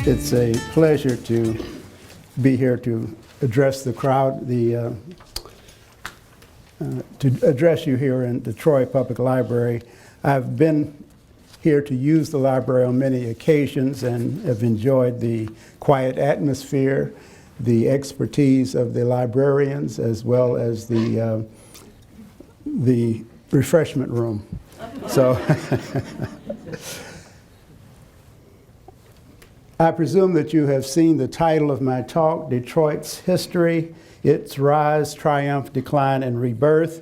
It's a pleasure to be here to address the crowd, to address you here in the Troy Public Library. I've been here to use the library on many occasions and have enjoyed the quiet atmosphere, the expertise of the librarians, as well as the refreshment room. So I presume that you have seen the title of my talk, Detroit's History, Its Rise, Triumph, Decline, and Rebirth.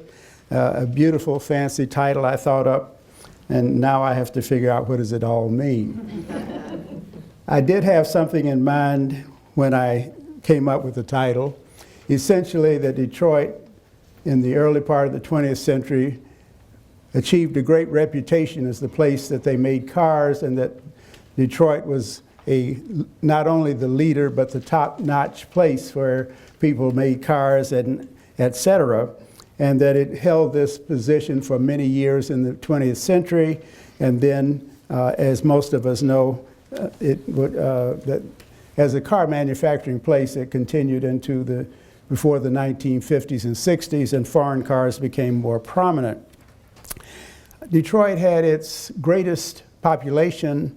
A beautiful, fancy title I thought up, and now I have to figure out what does it all mean. I did have something in mind when I came up with the title. Essentially, that Detroit, in the early part of the 20th century, achieved a great reputation as the place that they made cars, and that Detroit was not only the leader, but the top-notch place where people made cars, and et cetera, and that it held this position for many years in the 20th century, and then, as most of us know, that as a car manufacturing place, it continued into before the 1950s and 60s, and foreign cars became more prominent. Detroit had its greatest population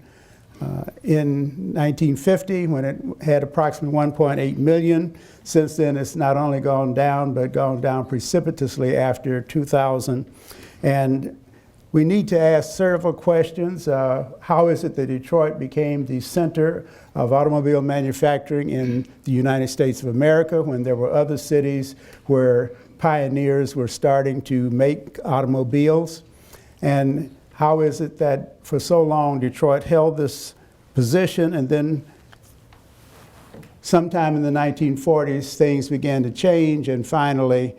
in 1950, when it had approximately 1.8 million. Since then, it's not only gone down, but gone down precipitously after 2000. And we need to ask several questions. How is it that Detroit became the center of automobile manufacturing in the United States of America, when there were other cities where pioneers were starting to make automobiles? And how is it that for so long Detroit held this position, and then sometime in the 1940s things began to change, and finally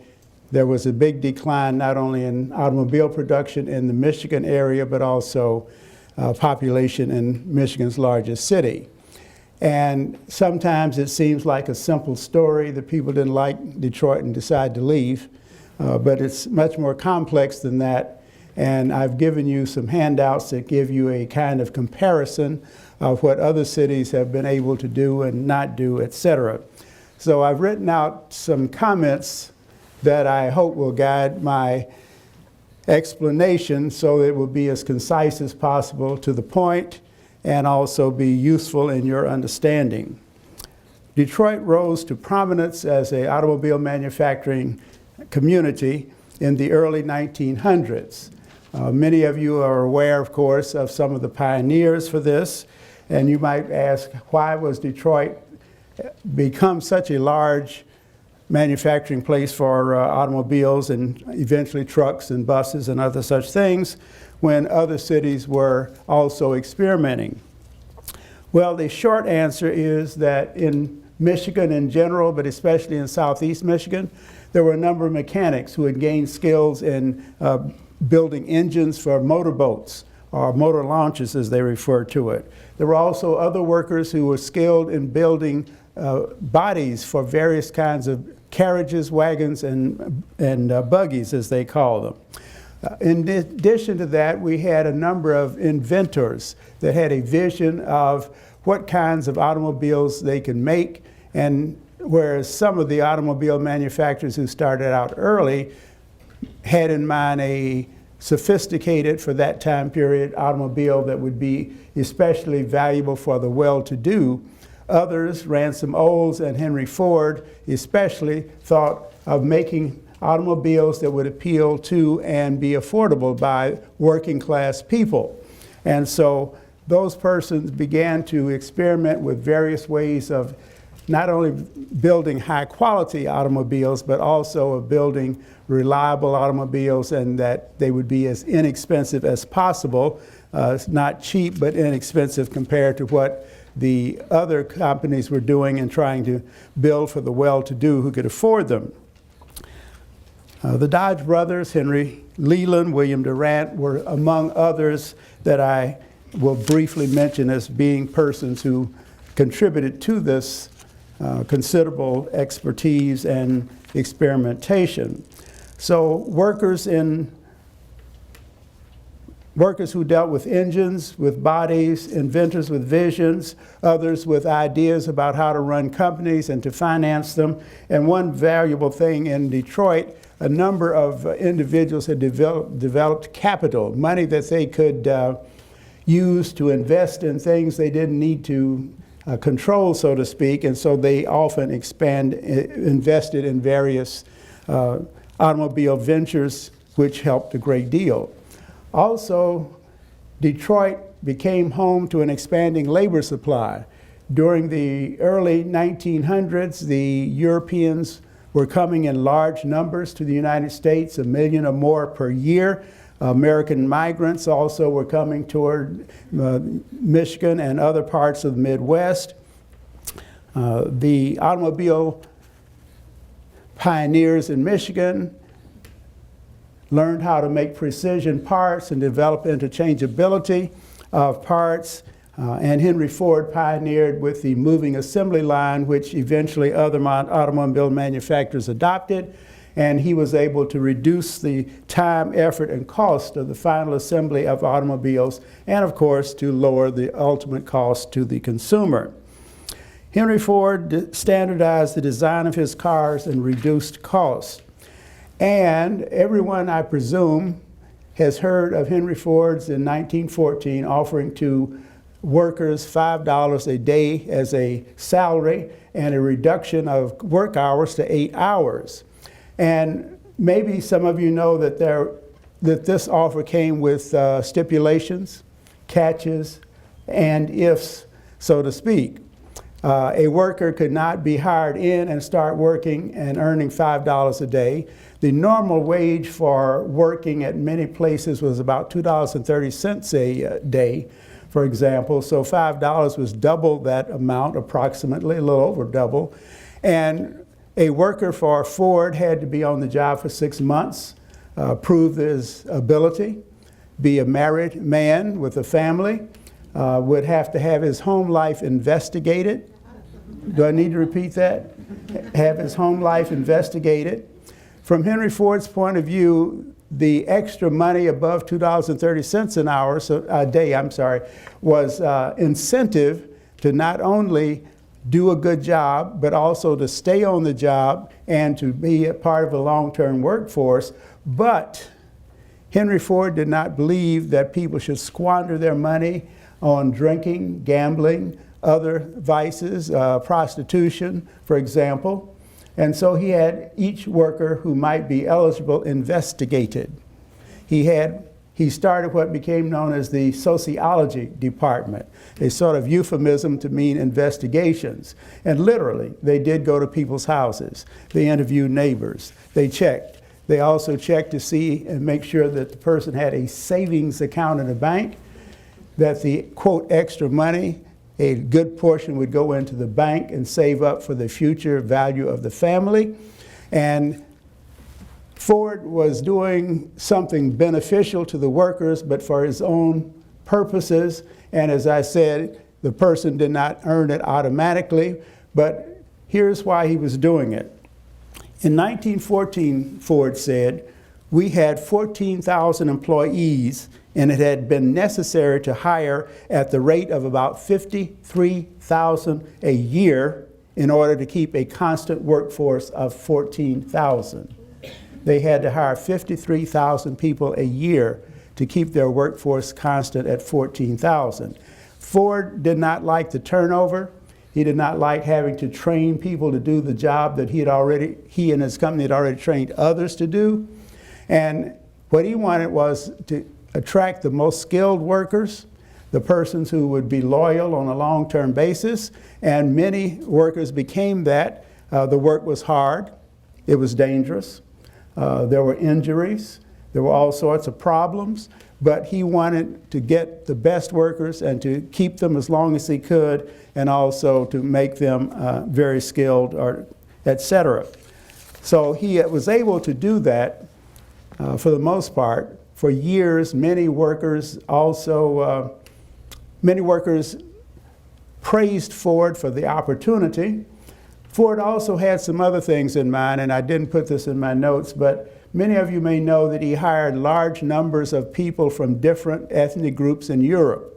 there was a big decline not only in automobile production in the Michigan area, but also population in Michigan's largest city. And sometimes it seems like a simple story that people didn't like Detroit and decided to leave, but it's much more complex than that. And I've given you some handouts that give you a kind of comparison of what other cities have been able to do and not do, et cetera. So I've written out some comments that I hope will guide my explanation, so that it will be as concise as possible, to the point, and also be useful in your understanding. Detroit rose to prominence as an automobile manufacturing community in the early 1900s. Many of you are aware, of course, of some of the pioneers for this, and you might ask, why was Detroit become such a large manufacturing place for automobiles and eventually trucks and buses and other such things, when other cities were also experimenting? Well, the short answer is that in Michigan in general, but especially in southeast Michigan, there were a number of mechanics who had gained skills in building engines for motorboats, or motor launches as they refer to it. There were also other workers who were skilled in building bodies for various kinds of carriages, wagons, and buggies, as they call them. In addition to that, we had a number of inventors that had a vision of what kinds of automobiles they could make, and whereas some of the automobile manufacturers who started out early had in mind a sophisticated, for that time period, automobile that would be especially valuable for the well-to-do. Others, Ransom Olds and Henry Ford especially, thought of making automobiles that would appeal to and be affordable by working class people. And so those persons began to experiment with various ways of not only building high quality automobiles, but also of building reliable automobiles, and that they would be as inexpensive as possible. Not cheap, but inexpensive compared to what the other companies were doing and trying to build for the well-to-do who could afford them. The Dodge brothers, Henry Leland, William Durant, were among others that I will briefly mention as being persons who contributed to this considerable expertise and experimentation. So workers in workers who dealt with engines, with bodies, inventors with visions, others with ideas about how to run companies and to finance them. And one valuable thing in Detroit, a number of individuals had developed capital, money that they could use to invest in things they didn't need to control, so to speak, and so they often invested in various automobile ventures, which helped a great deal. Also, Detroit became home to an expanding labor supply. During the early 1900s, the Europeans were coming in large numbers to the United States, 1 million or more per year. American migrants also were coming toward Michigan and other parts of the Midwest. The automobile pioneers in Michigan learned how to make precision parts and develop interchangeability of parts. And Henry Ford pioneered with the moving assembly line, which eventually other automobile manufacturers adopted. And he was able to reduce the time, effort, and cost of the final assembly of automobiles, and of course, to lower the ultimate cost to the consumer. Henry Ford standardized the design of his cars and reduced costs. And everyone, I presume, has heard of Henry Ford's in 1914 offering to workers $5 a day as a salary and a reduction of work hours to 8 hours. And maybe some of you know that this offer came with stipulations, catches, and ifs, so to speak. A worker could not be hired in and start working and earning $5 a day. The normal wage for working at many places was about $2.30 a day, for example. So $5 was double that amount, approximately, a little over double. And a worker for Ford had to be on the job for 6 months, prove his ability, be a married man with a family, would have to have his home life investigated. Do I need to repeat that? Have his home life investigated. From Henry Ford's point of view, the extra money above $2.30 an hour, so a day, was incentive to not only do a good job, but also to stay on the job and to be a part of a long-term workforce. But Henry Ford did not believe that people should squander their money on drinking, gambling, other vices, prostitution, for example. And so he had each worker who might be eligible investigated. He started what became known as the sociology department, a sort of euphemism to mean investigations. And literally, they did go to people's houses. They interviewed neighbors. They checked. They also checked to see and make sure that the person had a savings account in a bank, that the, quote, extra money, a good portion would go into the bank and save up for the future value of the family. And Ford was doing something beneficial to the workers, but for his own purposes. And as I said, the person did not earn it automatically, but here's why he was doing it. In 1914, Ford said, we had 14,000 employees, and it had been necessary to hire at the rate of about 53,000 a year in order to keep a constant workforce of 14,000. They had to hire 53,000 people a year to keep their workforce constant at 14,000. Ford did not like the turnover. He did not like having to train people to do the job that he and his company had already trained others to do. And what he wanted was to attract the most skilled workers, the persons who would be loyal on a long-term basis, and many workers became that. The work was hard. It was dangerous. There were injuries. There were all sorts of problems. But he wanted to get the best workers and to keep them as long as he could, and also to make them very skilled, or et cetera. So he was able to do that for the most part. For years, many workers praised Ford for the opportunity. Ford also had some other things in mind, and I didn't put this in my notes, but many of you may know that he hired large numbers of people from different ethnic groups in Europe.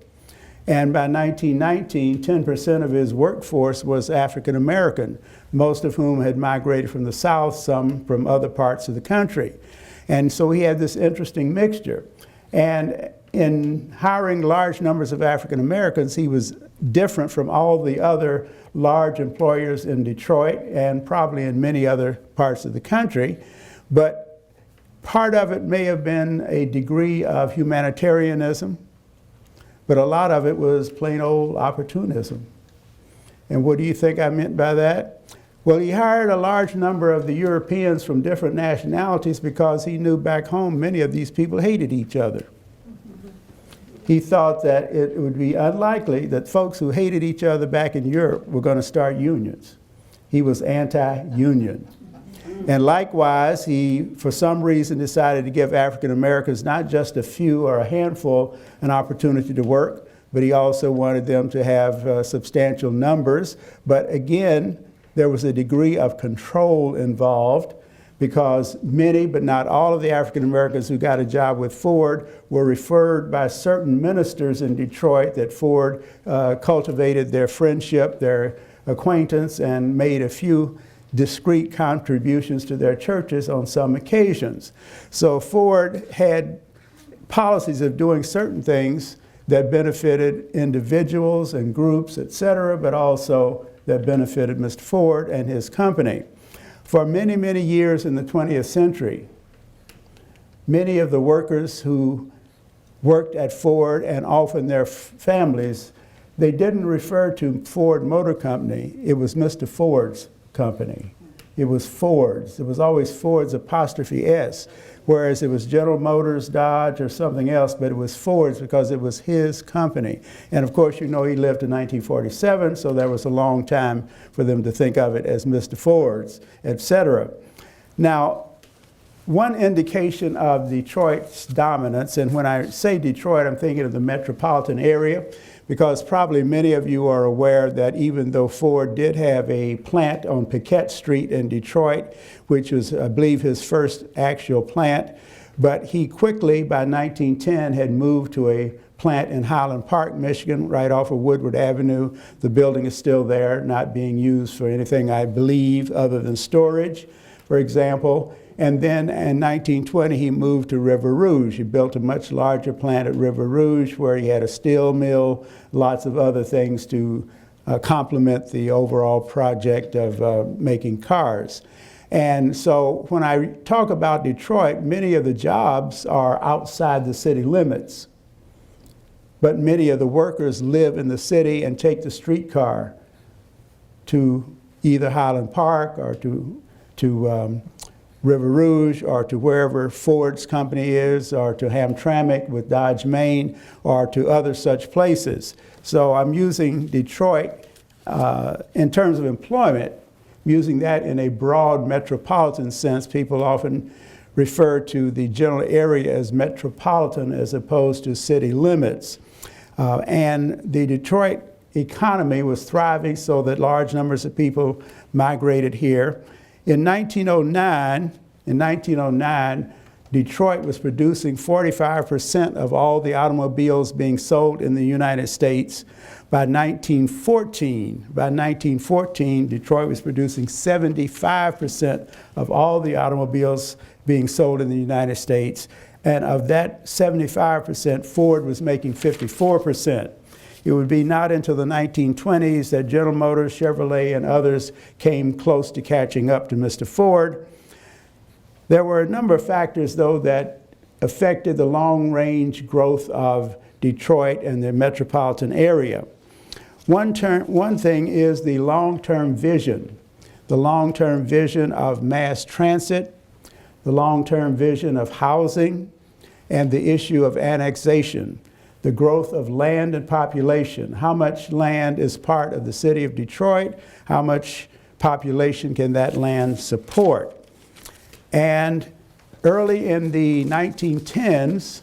And by 1919, 10% of his workforce was African American, most of whom had migrated from the South, some from other parts of the country. And so he had this interesting mixture. And in hiring large numbers of African Americans, he was different from all the other large employers in Detroit and probably in many other parts of the country. But part of it may have been a degree of humanitarianism, but a lot of it was plain old opportunism. And what do you think I meant by that? Well, he hired a large number of the Europeans from different nationalities because he knew back home many of these people hated each other. He thought that it would be unlikely that folks who hated each other back in Europe were going to start unions. He was anti-union. And likewise, he, for some reason, decided to give African Americans, not just a few or a handful, an opportunity to work, but he also wanted them to have substantial numbers. But again, there was a degree of control involved because many, but not all of the African Americans who got a job with Ford were referred by certain ministers in Detroit that Ford cultivated their friendship, their acquaintance, and made a few discrete contributions to their churches on some occasions. So Ford had policies of doing certain things that benefited individuals and groups, et cetera, but also that benefited Mr. Ford and his company. For many, many years in the 20th century, many of the workers who worked at Ford and often their families, they didn't refer to Ford Motor Company. It was Mr. Ford's company. It was Ford's. It was always Ford's apostrophe S, whereas it was General Motors, Dodge, or something else, but it was Ford's because it was his company. And of course, you know, he lived to 1947, so there was a long time for them to think of it as Mr. Ford's, et cetera. Now, one indication of Detroit's dominance, and when I say Detroit, I'm thinking of the metropolitan area, because probably many of you are aware that even though Ford did have a plant on Piquette Street in Detroit, which was, I believe, his first actual plant, but he quickly, by 1910, had moved to a plant in Highland Park, Michigan, right off of Woodward Avenue. The building is still there, not being used for anything, I believe, other than storage, for example. And then in 1920, he moved to River Rouge. He built a much larger plant at River Rouge where he had a steel mill, lots of other things to complement the overall project of making cars. And so when I talk about Detroit, many of the jobs are outside the city limits. But many of the workers live in the city and take the streetcar to either Highland Park or to River Rouge or to wherever Ford's company is, or to Hamtramck with Dodge Main, or to other such places. So I'm using Detroit in terms of employment, using that in a broad metropolitan sense. People often refer to the general area as metropolitan as opposed to city limits. And the Detroit economy was thriving so that large numbers of people migrated here. In 1909, Detroit was producing 45% of all the automobiles being sold in the United States. By 1914, Detroit was producing 75% of all the automobiles being sold in the United States. And of that 75%, Ford was making 54%. It would be not until the 1920s that General Motors, Chevrolet, and others came close to catching up to Mr. Ford. There were a number of factors, though, that affected the long-range growth of Detroit and the metropolitan area. One thing is the long-term vision of mass transit, the long-term vision of housing, and the issue of annexation. The growth of land and population. How much land is part of the city of Detroit? How much population can that land support? And early in the 1910s,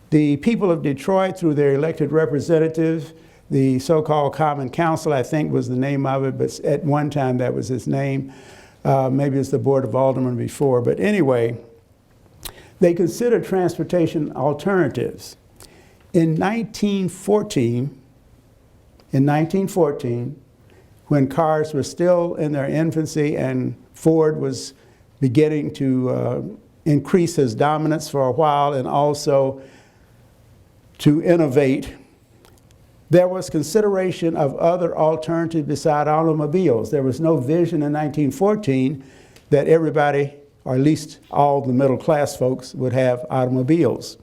the people of Detroit, through their elected representatives, the so-called Common Council, I think was the name of it, but at one time that was its name, Maybe it's the Board of Aldermen before. But anyway, they considered transportation alternatives. In 1914, when cars were still in their infancy and Ford was beginning to increase his dominance for a while and also to innovate, there was consideration of other alternatives beside automobiles. There was no vision in 1914 that everybody, or at least all the middle class folks, would have automobiles.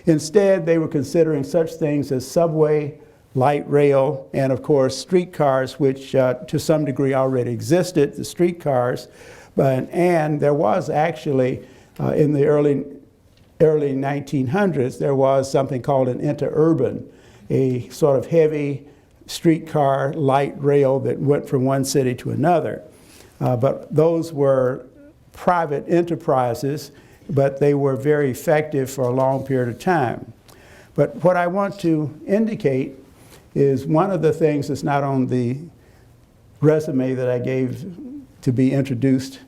Instead, they were considering such things as subway, light rail, and of course streetcars, which to some degree already existed, the streetcars. And there was actually, in the early 1900s, there was something called an interurban, a sort of heavy streetcar, light rail that went from one city to another. But those were private enterprises, but they were very effective for a long period of time. But what I want to indicate is one of the things that's not on the resume that I gave to be introduced.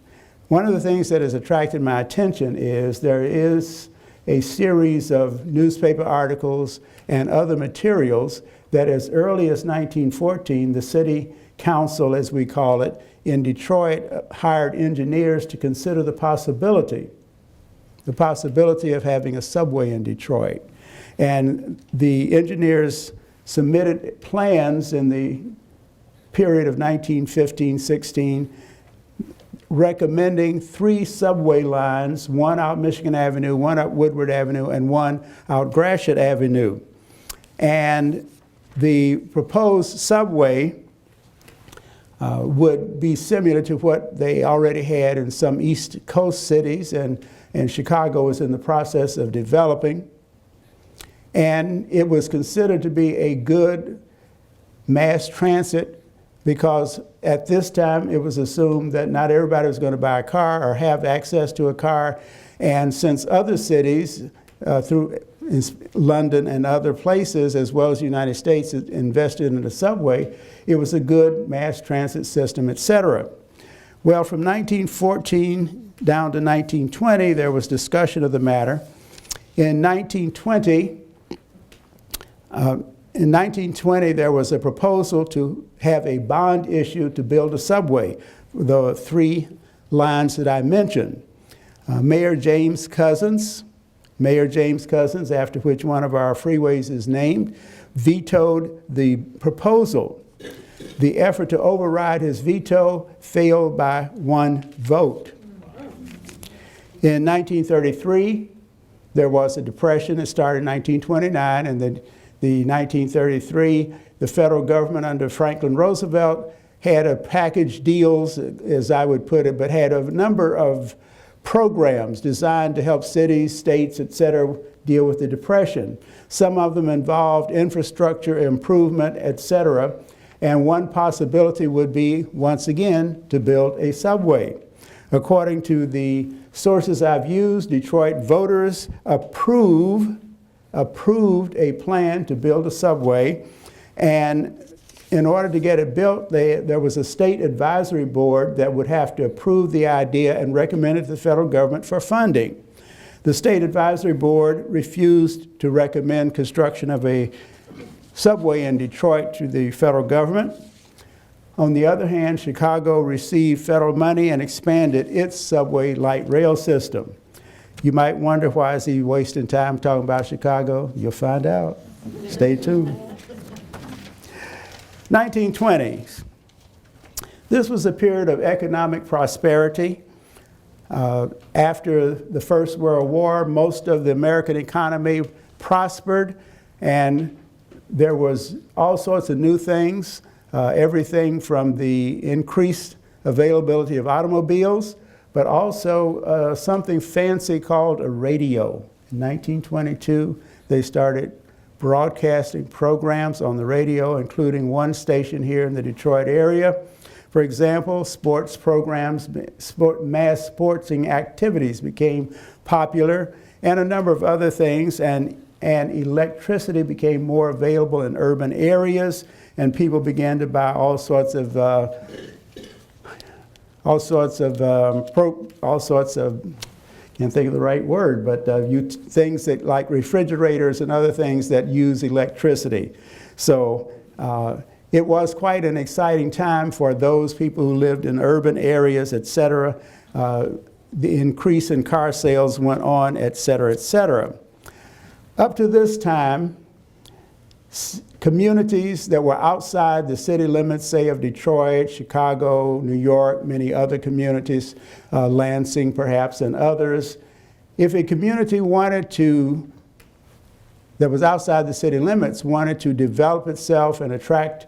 One of the things that has attracted my attention is there is a series of newspaper articles and other materials that as early as 1914, the city council, as we call it, in Detroit hired engineers to consider the possibility of having a subway in Detroit. And the engineers submitted plans in the period of 1915-16 recommending 3 subway lines, one out Michigan Avenue, one out Woodward Avenue, and one out Gratiot Avenue. And the proposed subway would be similar to what they already had in some East Coast cities, and Chicago was in the process of developing. And it was considered to be a good mass transit because at this time it was assumed that not everybody was going to buy a car or have access to a car. And since other cities, through London and other places, as well as the United States, invested in the subway, it was a good mass transit system, etc. Well, from 1914 down to 1920, there was discussion of the matter. In 1920, there was a proposal to have a bond issue to build a subway, the 3 lines that I mentioned. Mayor James Couzens, after which one of our freeways is named, vetoed the proposal. The effort to override his veto failed by 1 vote. In 1933, there was a depression that started in 1929, and the 1933, the federal government under Franklin Roosevelt had a package deals, as I would put it, but had a number of programs designed to help cities, states, et cetera, deal with the depression. Some of them involved infrastructure improvement, et cetera, and one possibility would be, once again, to build a subway. According to the sources I've used, Detroit voters approved a plan to build a subway, and in order to get it built, there was a state advisory board that would have to approve the idea and recommend it to the federal government for funding. The state advisory board refused to recommend construction of a subway in Detroit to the federal government. On the other hand, Chicago received federal money and expanded its subway light rail system. You might wonder, why is he wasting time talking about Chicago? You'll find out. Stay tuned. 1920s. This was a period of economic prosperity. After the First World War, most of the American economy prospered, and there was all sorts of new things, everything from the increased availability of automobiles, but also something fancy called a radio. In 1922, they started broadcasting programs on the radio, including one station here in the Detroit area. For example, sports programs, mass sporting activities became popular, and a number of other things, and electricity became more available in urban areas, and people began to buy all sorts of all sorts of can't think of the right word, but things that like refrigerators and other things that use electricity. So it was quite an exciting time for those people who lived in urban areas, et cetera. The increase in car sales went on, et cetera, et cetera. Up to this time, communities that were outside the city limits, say of Detroit, Chicago, New York, many other communities, Lansing perhaps, and others, if a community that was outside the city limits wanted to develop itself and attract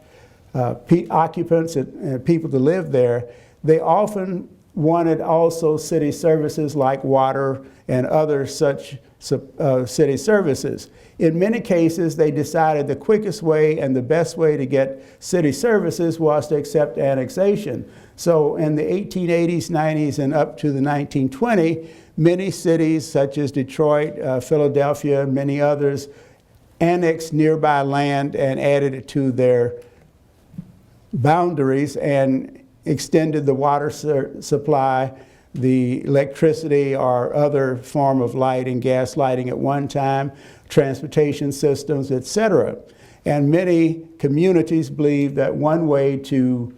occupants and people to live there, they often wanted also city services like water and other such city services. In many cases, they decided the quickest way and the best way to get city services was to accept annexation. So in the 1880s, 90s, and up to the 1920s, many cities such as Detroit, Philadelphia, and many others annexed nearby land and added it to their boundaries and extended the water supply, the electricity or other form of light and gas lighting at one time, transportation systems, et cetera. And many communities believe that one way to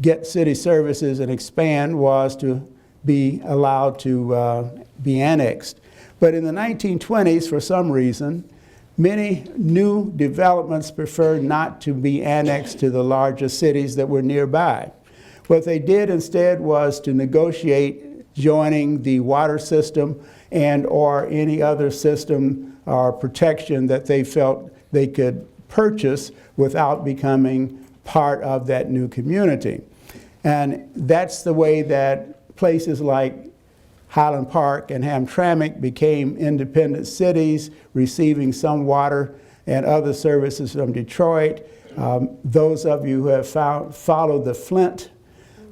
get city services and expand was to be allowed to be annexed. But in the 1920s, for some reason, many new developments preferred not to be annexed to the larger cities that were nearby. What they did instead was to negotiate joining the water system and or any other system or protection that they felt they could purchase without becoming part of that new community. And that's the way that places like Highland Park and Hamtramck became independent cities, receiving some water and other services from Detroit. Those of you who have followed the Flint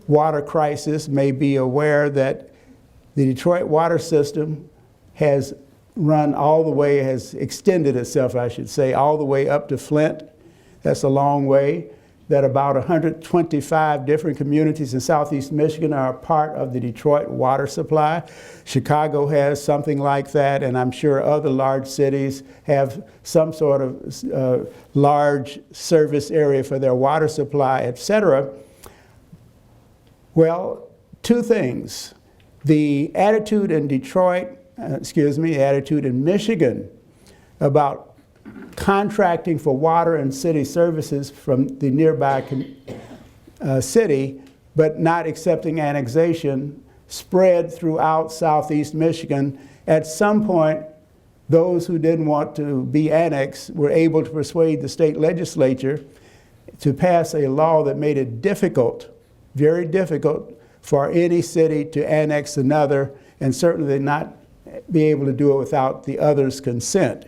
water crisis may be aware that the Detroit water system has run all the way, has extended itself, I should say, all the way up to Flint. That's a long way. That about 125 different communities in southeast Michigan are a part of the Detroit water supply. Chicago has something like that, and I'm sure other large cities have some sort of large service area for their water supply, et cetera. Well, two things. The attitude in attitude in Michigan about contracting for water and city services from the nearby city, but not accepting annexation, spread throughout southeast Michigan. At some point, those who didn't want to be annexed were able to persuade the state legislature to pass a law that made it difficult, very difficult, for any city to annex another, and certainly not be able to do it without the other's consent.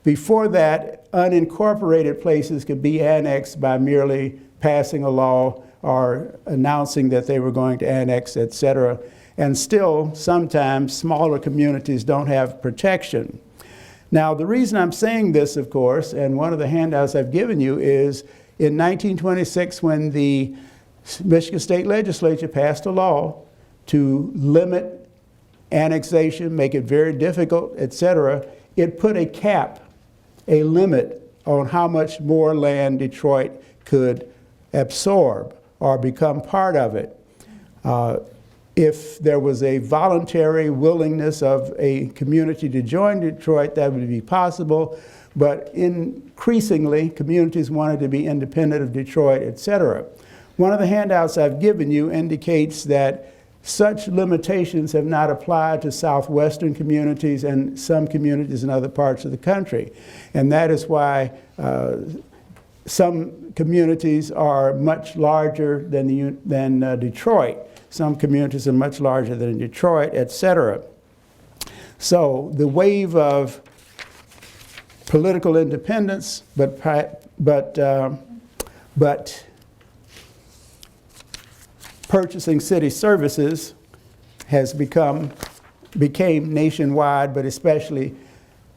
Before that, unincorporated places could be annexed by merely passing a law or announcing that they were going to annex, et cetera. And still, sometimes smaller communities don't have protection. Now, the reason I'm saying this, of course, and one of the handouts I've given you is in 1926, when the Michigan State Legislature passed a law to limit annexation, make it very difficult, et cetera, it put a cap, a limit on how much more land Detroit could absorb or become part of it. If there was a voluntary willingness of a community to join Detroit, that would be possible, but increasingly communities wanted to be independent of Detroit, et cetera. One of the handouts I've given you indicates that such limitations have not applied to southwestern communities and some communities in other parts of the country. And that is why some communities are much larger than Detroit. Some communities are much larger than Detroit, et cetera. So the wave of political independence, but purchasing city services became nationwide, but especially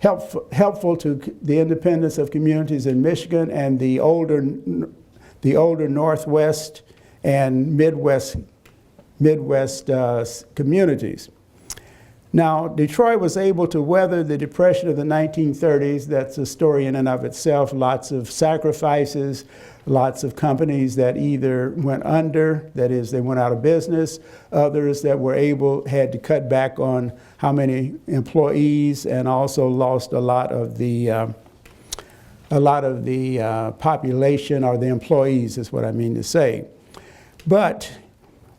helpful to the independence of communities in Michigan and the older Northwest and Midwest communities. Now, Detroit was able to weather the Depression of the 1930s. That's a story in and of itself. Lots of sacrifices, lots of companies that either went under, that is, they went out of business, others that had to cut back on how many employees, and also lost a lot of the population, or the employees is what I mean to say. But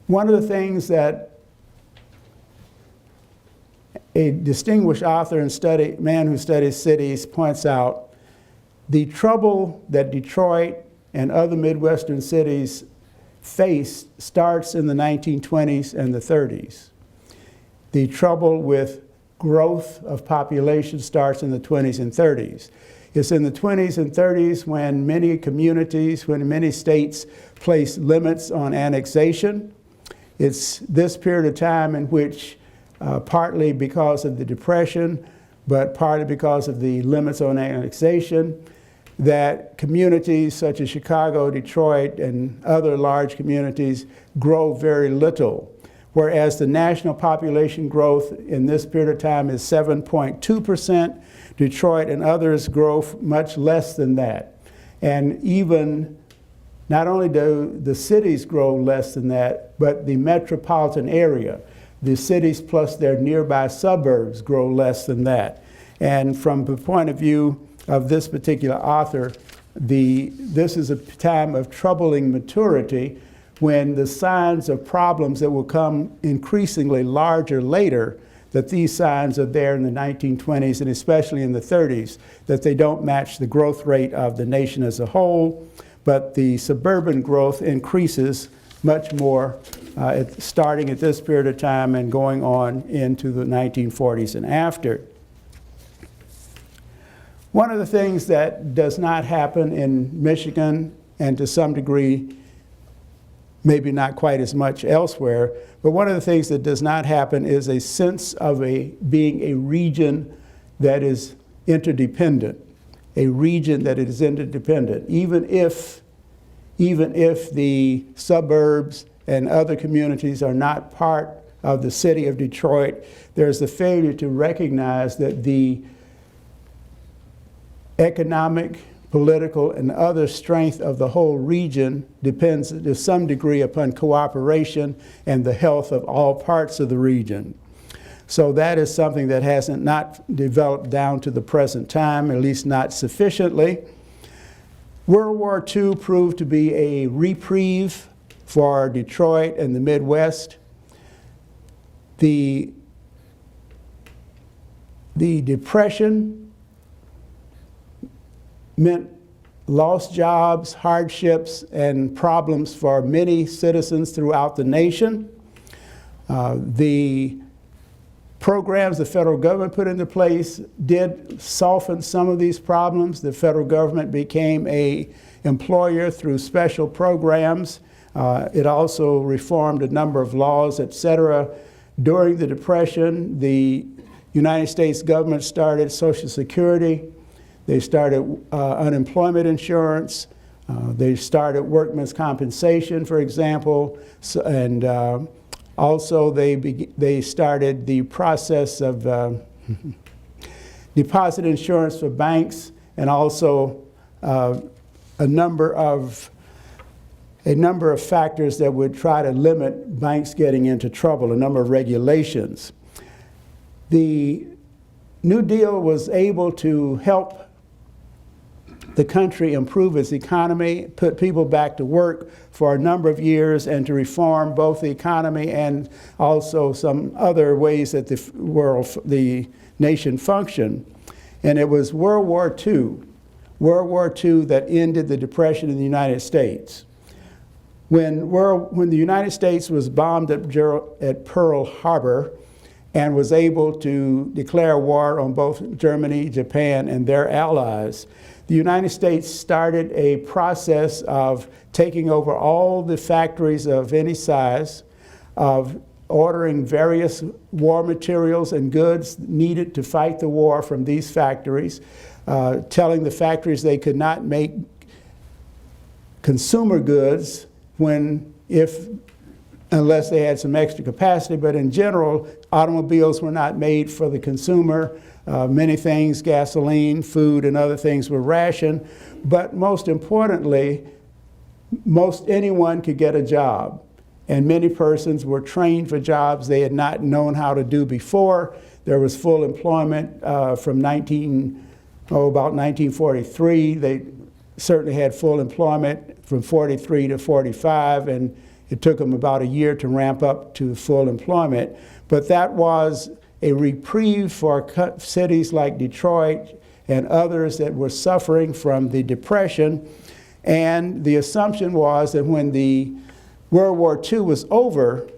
one of the things that a distinguished author and man who studies cities points out, the trouble that Detroit and other Midwestern cities faced starts in the 1920s and the 30s. The trouble with growth of population starts in the 20s and 30s. It's in the 20s and 30s when many communities, when many states place limits on annexation. It's this period of time in which, partly because of the Depression, but partly because of the limits on annexation, that communities such as Chicago, Detroit, and other large communities grow very little, whereas the national population growth in this period of time is 7.2%. Detroit and others grow much less than that. And even, not only do the cities grow less than that, but the metropolitan area, the cities plus their nearby suburbs, grow less than that. And from the point of view of this particular author, this is a time of troubling maturity, when the signs of problems that will come increasingly larger later, that these signs are there in the 1920s and especially in the 30s, that they don't match the growth rate of the nation as a whole, but the suburban growth increases much more starting at this period of time and going on into the 1940s and after. One of the things that does not happen in Michigan, and to some degree maybe not quite as much elsewhere, but one of the things that does not happen is a sense of being a region that is interdependent, a region that is interdependent. Even if the suburbs and other communities are not part of the city of Detroit, there's the failure to recognize that the economic, political, and other strength of the whole region depends to some degree upon cooperation and the health of all parts of the region. So that is something that hasn't not developed down to the present time, at least not sufficiently. World War II proved to be a reprieve for Detroit and the Midwest. The Depression meant lost jobs, hardships, and problems for many citizens throughout the nation. The programs the federal government put into place did soften some of these problems. The federal government became an employer through special programs. It also reformed a number of laws, etc. During the Depression, the United States government started Social Security. They started unemployment insurance. They started workmen's compensation, for example, and also they started the process of deposit insurance for banks, and also a number of factors that would try to limit banks getting into trouble, a number of regulations. The New Deal was able to help the country improve its economy, put people back to work for a number of years, and to reform both the economy and also some other ways that the nation functioned. And it was World War II that ended the Depression in the United States. When the United States was bombed at Pearl Harbor and was able to declare war on both Germany, Japan, and their allies, the United States started a process of taking over all the factories of any size, of ordering various war materials and goods needed to fight the war from these factories, telling the factories they could not make consumer goods when unless they had some extra capacity, but in general, automobiles were not made for the consumer. Many things, gasoline, food, and other things were rationed. But most importantly, anyone could get a job. And many persons were trained for jobs they had not known how to do before. There was full employment from about 1943. They certainly had full employment from 43 to 45, and it took them about a year to ramp up to full employment. But that was a reprieve for cities like Detroit and others that were suffering from the Depression. And the assumption was that when the World War II was over,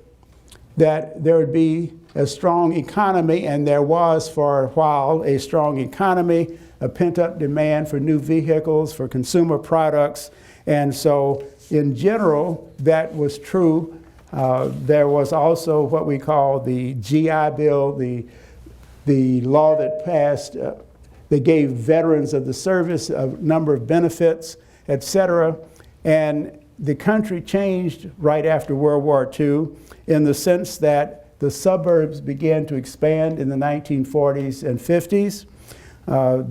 that there would be a strong economy, and there was for a while a strong economy, a pent-up demand for new vehicles, for consumer products. And so in general, that was true. There was also what we call the GI Bill, the law that passed, that gave veterans of the service a number of benefits, et cetera. And the country changed right after World War II in the sense that the suburbs began to expand in the 1940s and 50s.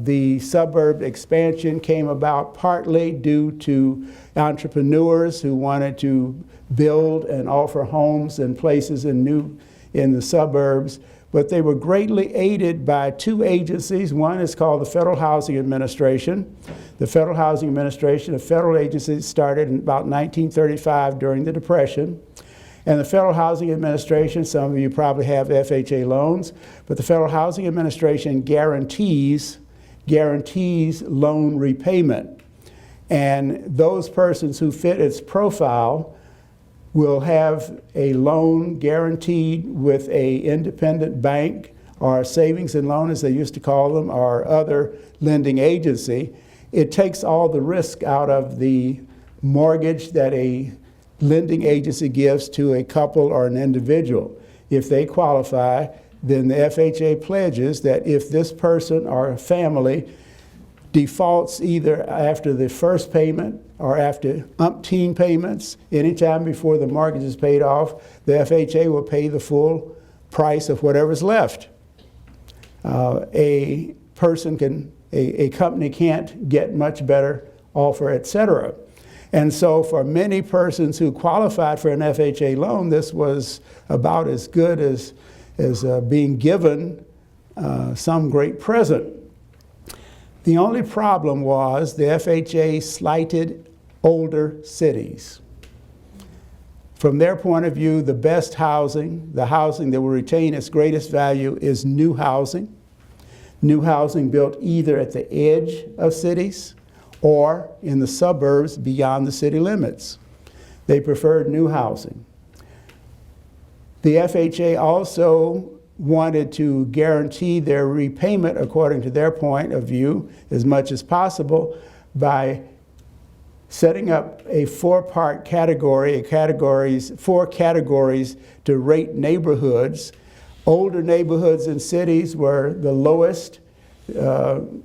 The suburb expansion came about partly due to entrepreneurs who wanted to build and offer homes and places in the suburbs, but they were greatly aided by two agencies. One is called the Federal Housing Administration. The Federal Housing Administration, a federal agency, started in about 1935 during the Depression. And the Federal Housing Administration, some of you probably have FHA loans, but the Federal Housing Administration guarantees loan repayment. And those persons who fit its profile will have a loan guaranteed with an independent bank or a savings and loan, as they used to call them, or other lending agency. It takes all the risk out of the mortgage that a lending agency gives to a couple or an individual. If they qualify, then the FHA pledges that if this person or a family defaults either after the first payment or after umpteen payments, anytime before the mortgage is paid off, the FHA will pay the full price of whatever's left. A company can't get much better offer, et cetera. And so for many persons who qualified for an FHA loan, this was about as good as being given some great present. The only problem was the FHA slighted older cities. From their point of view, the best housing, the housing that will retain its greatest value, is new housing. New housing built either at the edge of cities or in the suburbs beyond the city limits. They preferred new housing. The FHA also wanted to guarantee their repayment, according to their point of view, as much as possible by setting up a four-part category, four categories to rate neighborhoods. Older neighborhoods in cities were the lowest, and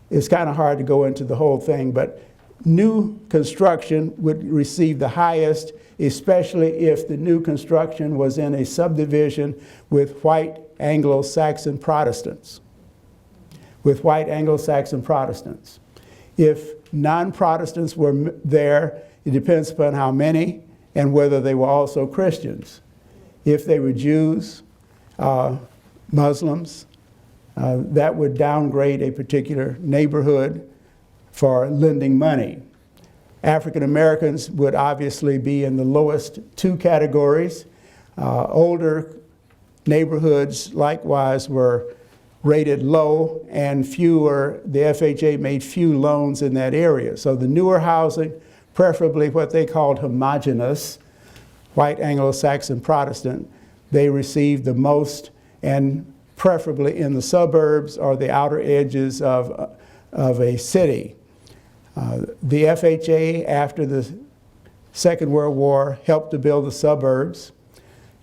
it's kind of hard to go into the whole thing, but new construction would receive the highest, especially if the new construction was in a subdivision with white Anglo-Saxon Protestants. If non-Protestants were there, it depends upon how many and whether they were also Christians. If they were Jews, Muslims, that would downgrade a particular neighborhood for lending money. African Americans would obviously be in the lowest two categories. Older neighborhoods likewise were rated low, and the FHA made few loans in that area. So the newer housing, preferably what they called homogeneous, white Anglo-Saxon Protestant, they received the most, and preferably in the suburbs or the outer edges of a city. The FHA, after the Second World War, helped to build the suburbs.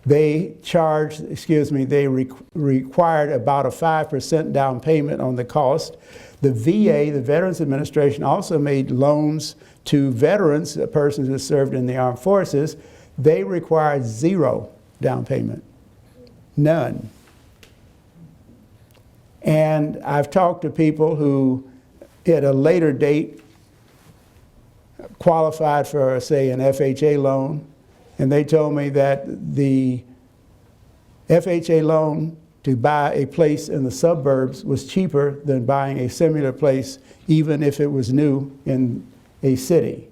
They required about a 5% down payment on the cost. The VA, the Veterans Administration, also made loans to veterans, persons who served in the armed forces, they required 0 down payment, none. And I've talked to people who, at a later date, qualified for, say, an FHA loan, and they told me that the FHA loan to buy a place in the suburbs was cheaper than buying a similar place, even if it was new in a city,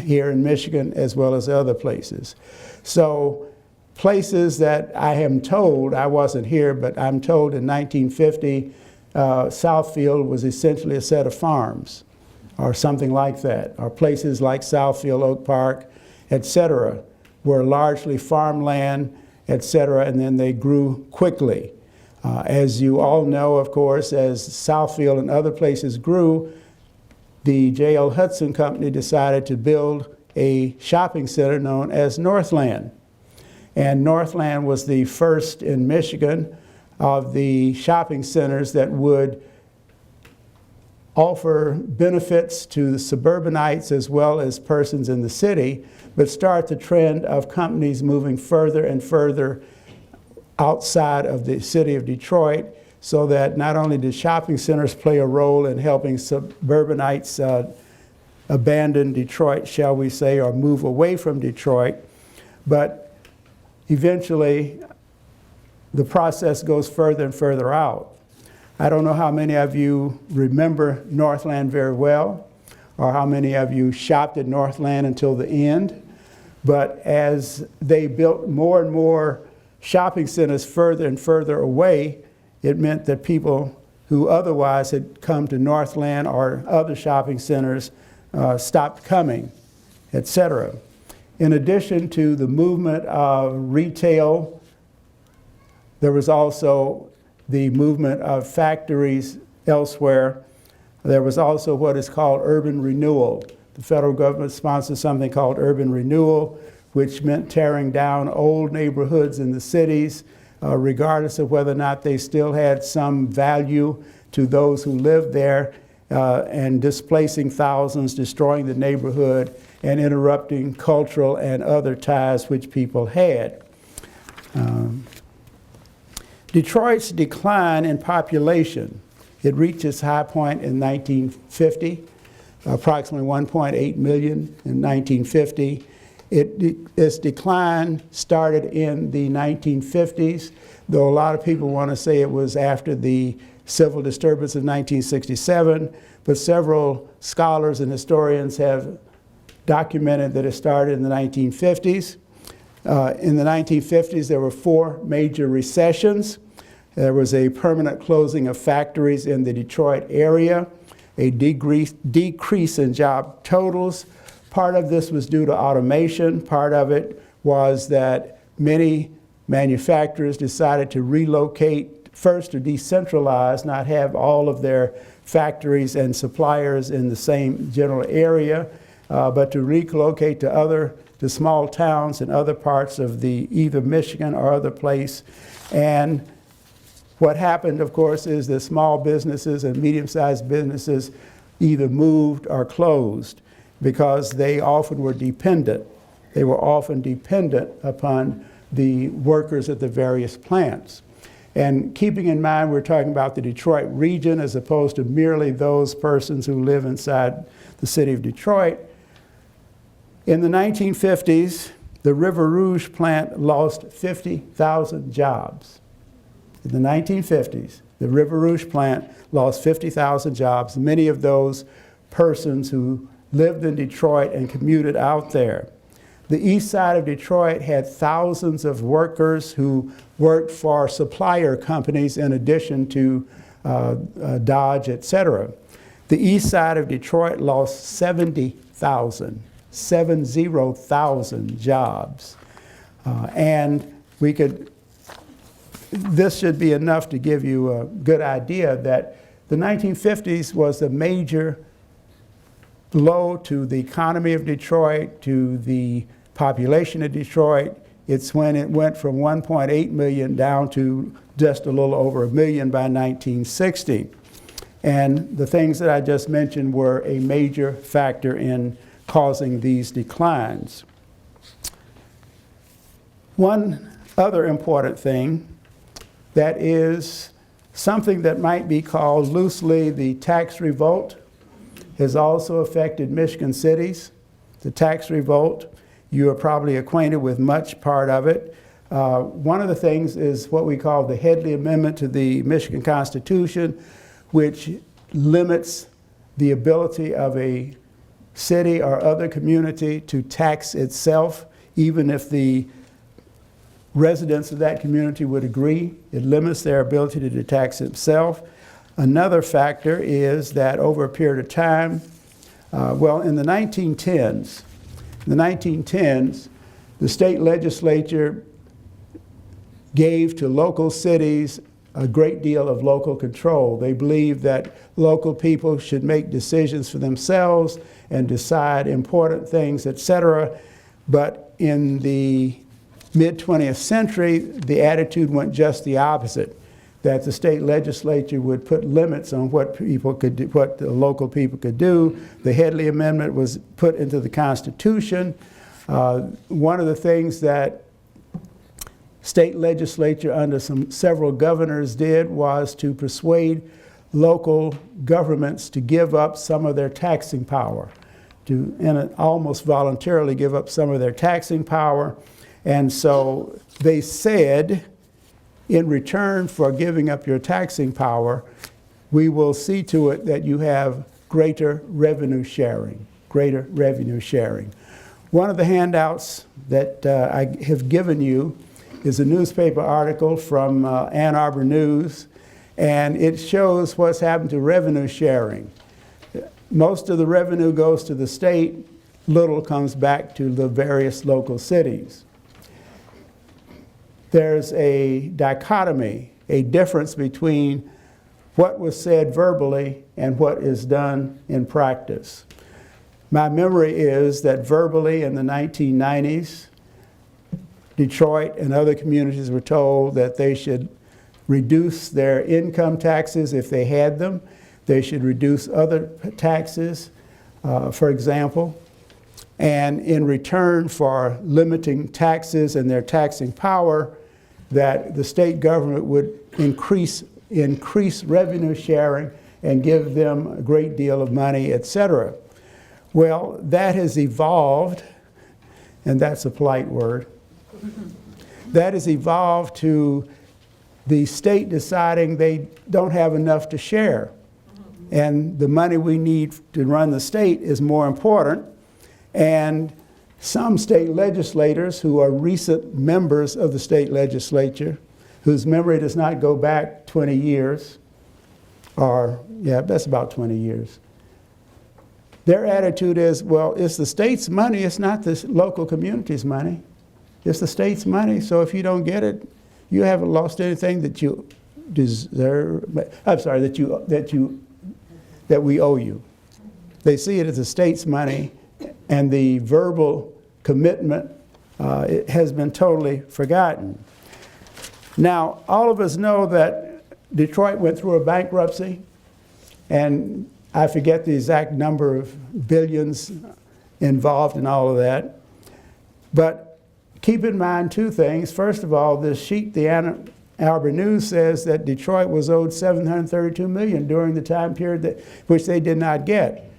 here in Michigan as well as other places. So places that I am told, I wasn't here, but I'm told in 1950, Southfield was essentially a set of farms or something like that, or places like Southfield, Oak Park, et cetera, were largely farmland, et cetera, and then they grew quickly. As you all know, of course, as Southfield and other places grew, the J.L. Hudson Company decided to build a shopping center known as Northland. And Northland was the first in Michigan of the shopping centers that would offer benefits to the suburbanites as well as persons in the city, but start the trend of companies moving further and further outside of the city of Detroit, so that not only did shopping centers play a role in helping suburbanites abandon Detroit, shall we say, or move away from Detroit, but eventually the process goes further and further out. I don't know how many of you remember Northland very well, or how many of you shopped at Northland until the end, but as they built more and more shopping centers further and further away, it meant that people who otherwise had come to Northland or other shopping centers stopped coming, et cetera. In addition to the movement of retail, there was also the movement of factories elsewhere. There was also what is called urban renewal. The federal government sponsored something called urban renewal, which meant tearing down old neighborhoods in the cities, regardless of whether or not they still had some value to those who lived there, and displacing thousands, destroying the neighborhood, and interrupting cultural and other ties which people had. Detroit's decline in population, it reached its high point in 1950, approximately 1.8 million in 1950. Its decline started in the 1950s, though a lot of people want to say it was after the civil disturbance of 1967, but several scholars and historians have documented that it started in the 1950s. In the 1950s, there were 4 major recessions. There was a permanent closing of factories in the Detroit area, a decrease in job totals. Part of this was due to automation. Part of it was that many manufacturers decided to relocate, first to decentralize, not have all of their factories and suppliers in the same general area, but to relocate to small towns in other parts of either Michigan or other place. And what happened, of course, is that small businesses and medium-sized businesses either moved or closed because they often were dependent. They were often dependent upon the workers at the various plants. And keeping in mind we're talking about the Detroit region as opposed to merely those persons who live inside the city of Detroit, in the 1950s, the River Rouge plant lost 50,000 jobs. In the 1950s, the River Rouge plant lost 50,000 jobs, many of those persons who lived in Detroit and commuted out there. The east side of Detroit had thousands of workers who worked for supplier companies in addition to Dodge, et cetera. The east side of Detroit lost 70,000 jobs. And this should be enough to give you a good idea that the 1950s was a major blow to the economy of Detroit, to the population of Detroit. It's when it went from 1.8 million down to just a little over 1 million by 1960. And the things that I just mentioned were a major factor in causing these declines. One other important thing that is something that might be called loosely the tax revolt has also affected Michigan cities. The tax revolt, you are probably acquainted with much part of it. One of the things is what we call the Headley Amendment to the Michigan Constitution, which limits the ability of a city or other community to tax itself, even if the residents of that community would agree. It limits their ability to tax itself. Another factor is that over a period of time, in the 1910s, the state legislature gave to local cities a great deal of local control. They believed that local people should make decisions for themselves and decide important things, etc. But in the mid-20th century, the attitude went just the opposite, that the state legislature would put limits on what people could do, what the local people could do. The Headley Amendment was put into the Constitution. One of the things that state legislature under several governors did was to persuade local governments to give up some of their taxing power, to almost voluntarily give up some of their taxing power. And so they said, in return for giving up your taxing power, we will see to it that you have greater revenue sharing, One of the handouts that I have given you is a newspaper article from Ann Arbor News, and it shows what's happened to revenue sharing. Most of the revenue goes to the state, little comes back to the various local cities. There's a dichotomy, a difference between what was said verbally and what is done in practice. My memory is that verbally in the 1990s, Detroit and other communities were told that they should reduce their income taxes if they had them. They should reduce other taxes, for example. And in return for limiting taxes and their taxing power, that the state government would increase revenue sharing and give them a great deal of money, etc. Well, that has evolved, and that's a polite word. That has evolved to the state deciding they don't have enough to share. And the money we need to run the state is more important. And some state legislators who are recent members of the state legislature, whose memory does not go back 20 years, that's about 20 years. Their attitude is, well, it's the state's money, it's not the local community's money. It's the state's money, so if you don't get it, you haven't lost anything that you deserve. I'm sorry, that we owe you. They see it as the state's money, and the verbal commitment it has been totally forgotten. Now, all of us know that Detroit went through a bankruptcy, and I forget the exact number of billions involved in all of that. But keep in mind two things. First of all, this sheet, the Ann Arbor News, says that Detroit was owed $732 million during the time period which they did not get.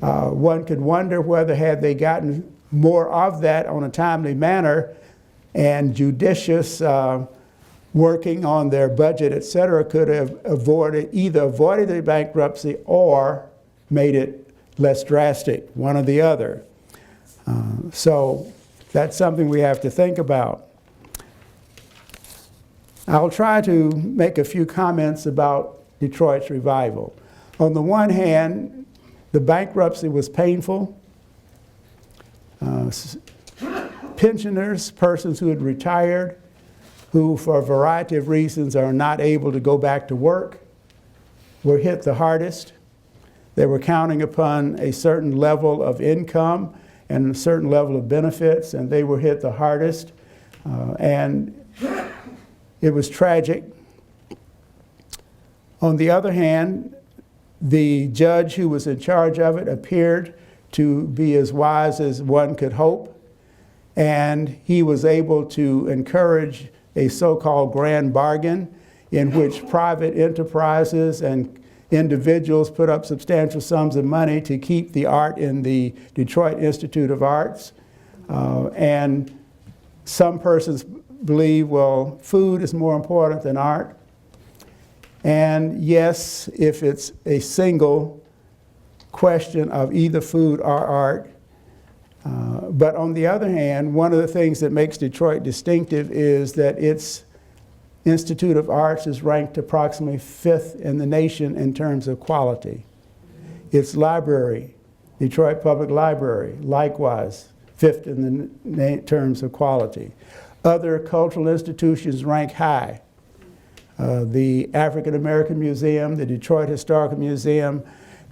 One could wonder whether had they gotten more of that on a timely manner and judicious working on their budget, et cetera, could have either avoided the bankruptcy or made it less drastic, one or the other. So that's something we have to think about. I'll try to make a few comments about Detroit's revival. On the one hand, the bankruptcy was painful. Pensioners, persons who had retired, who for a variety of reasons are not able to go back to work, were hit the hardest. They were counting upon a certain level of income and a certain level of benefits, and they were hit the hardest. And it was tragic. On the other hand, the judge who was in charge of it appeared to be as wise as one could hope. And he was able to encourage a so-called grand bargain in which private enterprises and individuals put up substantial sums of money to keep the art in the Detroit Institute of Arts. And some persons believe, well, food is more important than art. And yes, if it's a single question of either food or art. But on the other hand, one of the things that makes Detroit distinctive is that its Institute of Arts is ranked approximately 5th in the nation in terms of quality. Its library, Detroit Public Library, likewise 5th in the terms of quality. Other cultural institutions rank high. The African American Museum, the Detroit Historical Museum,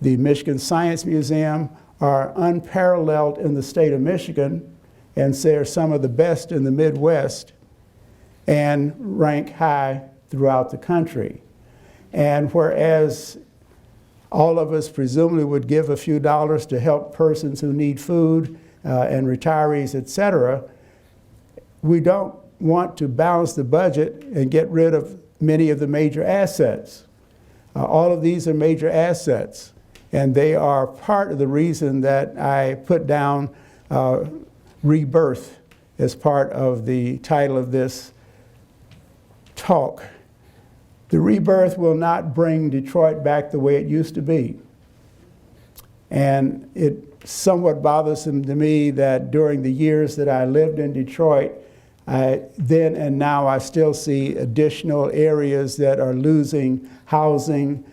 the Michigan Science Museum are unparalleled in the state of Michigan, and they're some of the best in the Midwest, and rank high throughout the country. And whereas all of us presumably would give a few dollars to help persons who need food and retirees, et cetera, we don't want to balance the budget and get rid of many of the major assets. All of these are major assets, and they are part of the reason that I put down Rebirth as part of the title of this talk. The rebirth will not bring Detroit back the way it used to be. And it's somewhat bothersome to me that during the years that I lived in Detroit, then and now I still see additional areas that are losing housing,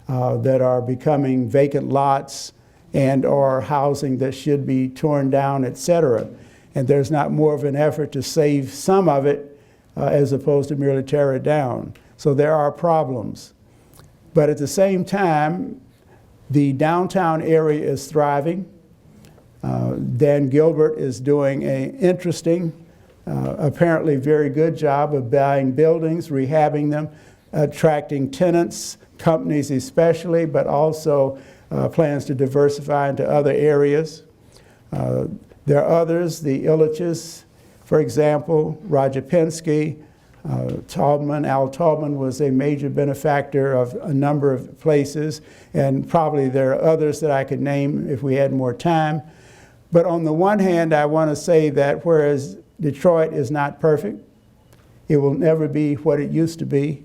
that are becoming vacant lots, and or housing that should be torn down, et cetera. And there's not more of an effort to save some of it as opposed to merely tear it down. So there are problems. But at the same time, the downtown area is thriving. Dan Gilbert is doing an interesting, apparently very good job of buying buildings, rehabbing them, attracting tenants, companies especially, but also plans to diversify into other areas. There are others, the Illiches, for example, Roger Penske, Al Taubman was a major benefactor of a number of places, and probably there are others that I could name if we had more time. But on the one hand, I want to say that whereas Detroit is not perfect, it will never be what it used to be,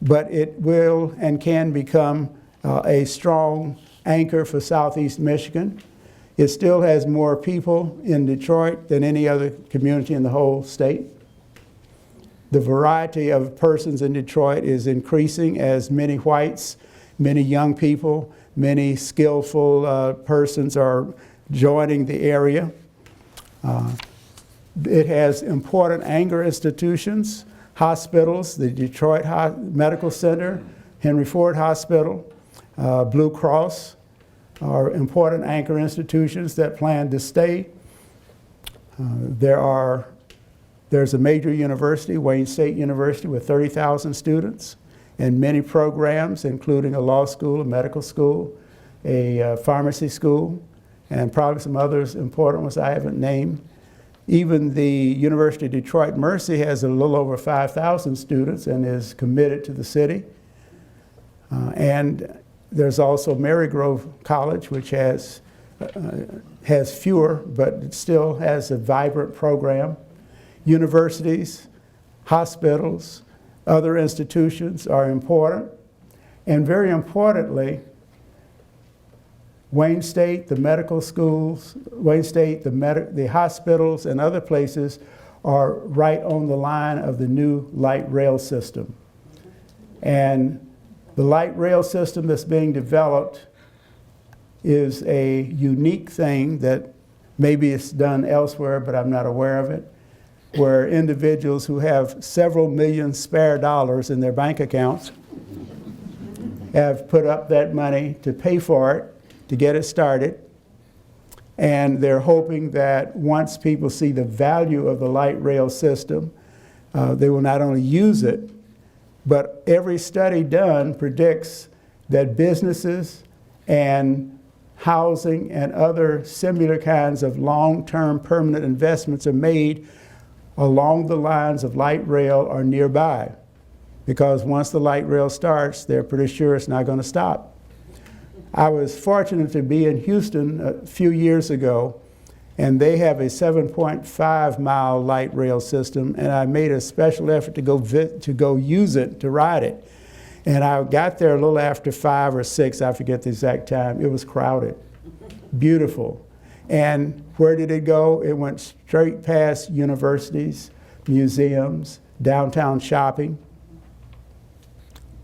but it will and can become a strong anchor for Southeast Michigan. It still has more people in Detroit than any other community in the whole state. The variety of persons in Detroit is increasing as many whites, many young people, many skillful persons are joining the area. It has important anchor institutions, hospitals, the Detroit Medical Center, Henry Ford Hospital, Blue Cross are important anchor institutions that plan to stay. There's a major university, Wayne State University, with 30,000 students and many programs, including a law school, a medical school, a pharmacy school, and probably some others important ones I haven't named. Even the University of Detroit Mercy has a little over 5,000 students and is committed to the city. And there's also Marygrove College, which has fewer, but it still has a vibrant program. Universities, hospitals, other institutions are important. And very importantly, Wayne State, the medical schools, Wayne State, the hospitals, and other places are right on the line of the new light rail system. And the light rail system that's being developed is a unique thing that maybe it's done elsewhere, but I'm not aware of it, where individuals who have several million spare dollars in their bank accounts have put up that money to pay for it, to get it started. And they're hoping that once people see the value of the light rail system, they will not only use it, but every study done predicts that businesses and housing, and other similar kinds of long-term permanent investments are made along the lines of light rail or nearby. Because once the light rail starts, they're pretty sure it's not going to stop. I was fortunate to be in Houston a few years ago, and they have a 7.5-mile light rail system, and I made a special effort to go use it, to ride it. And I got there a little after 5 or 6, I forget the exact time. It was crowded, beautiful. And where did it go? It went straight past universities, museums, downtown shopping.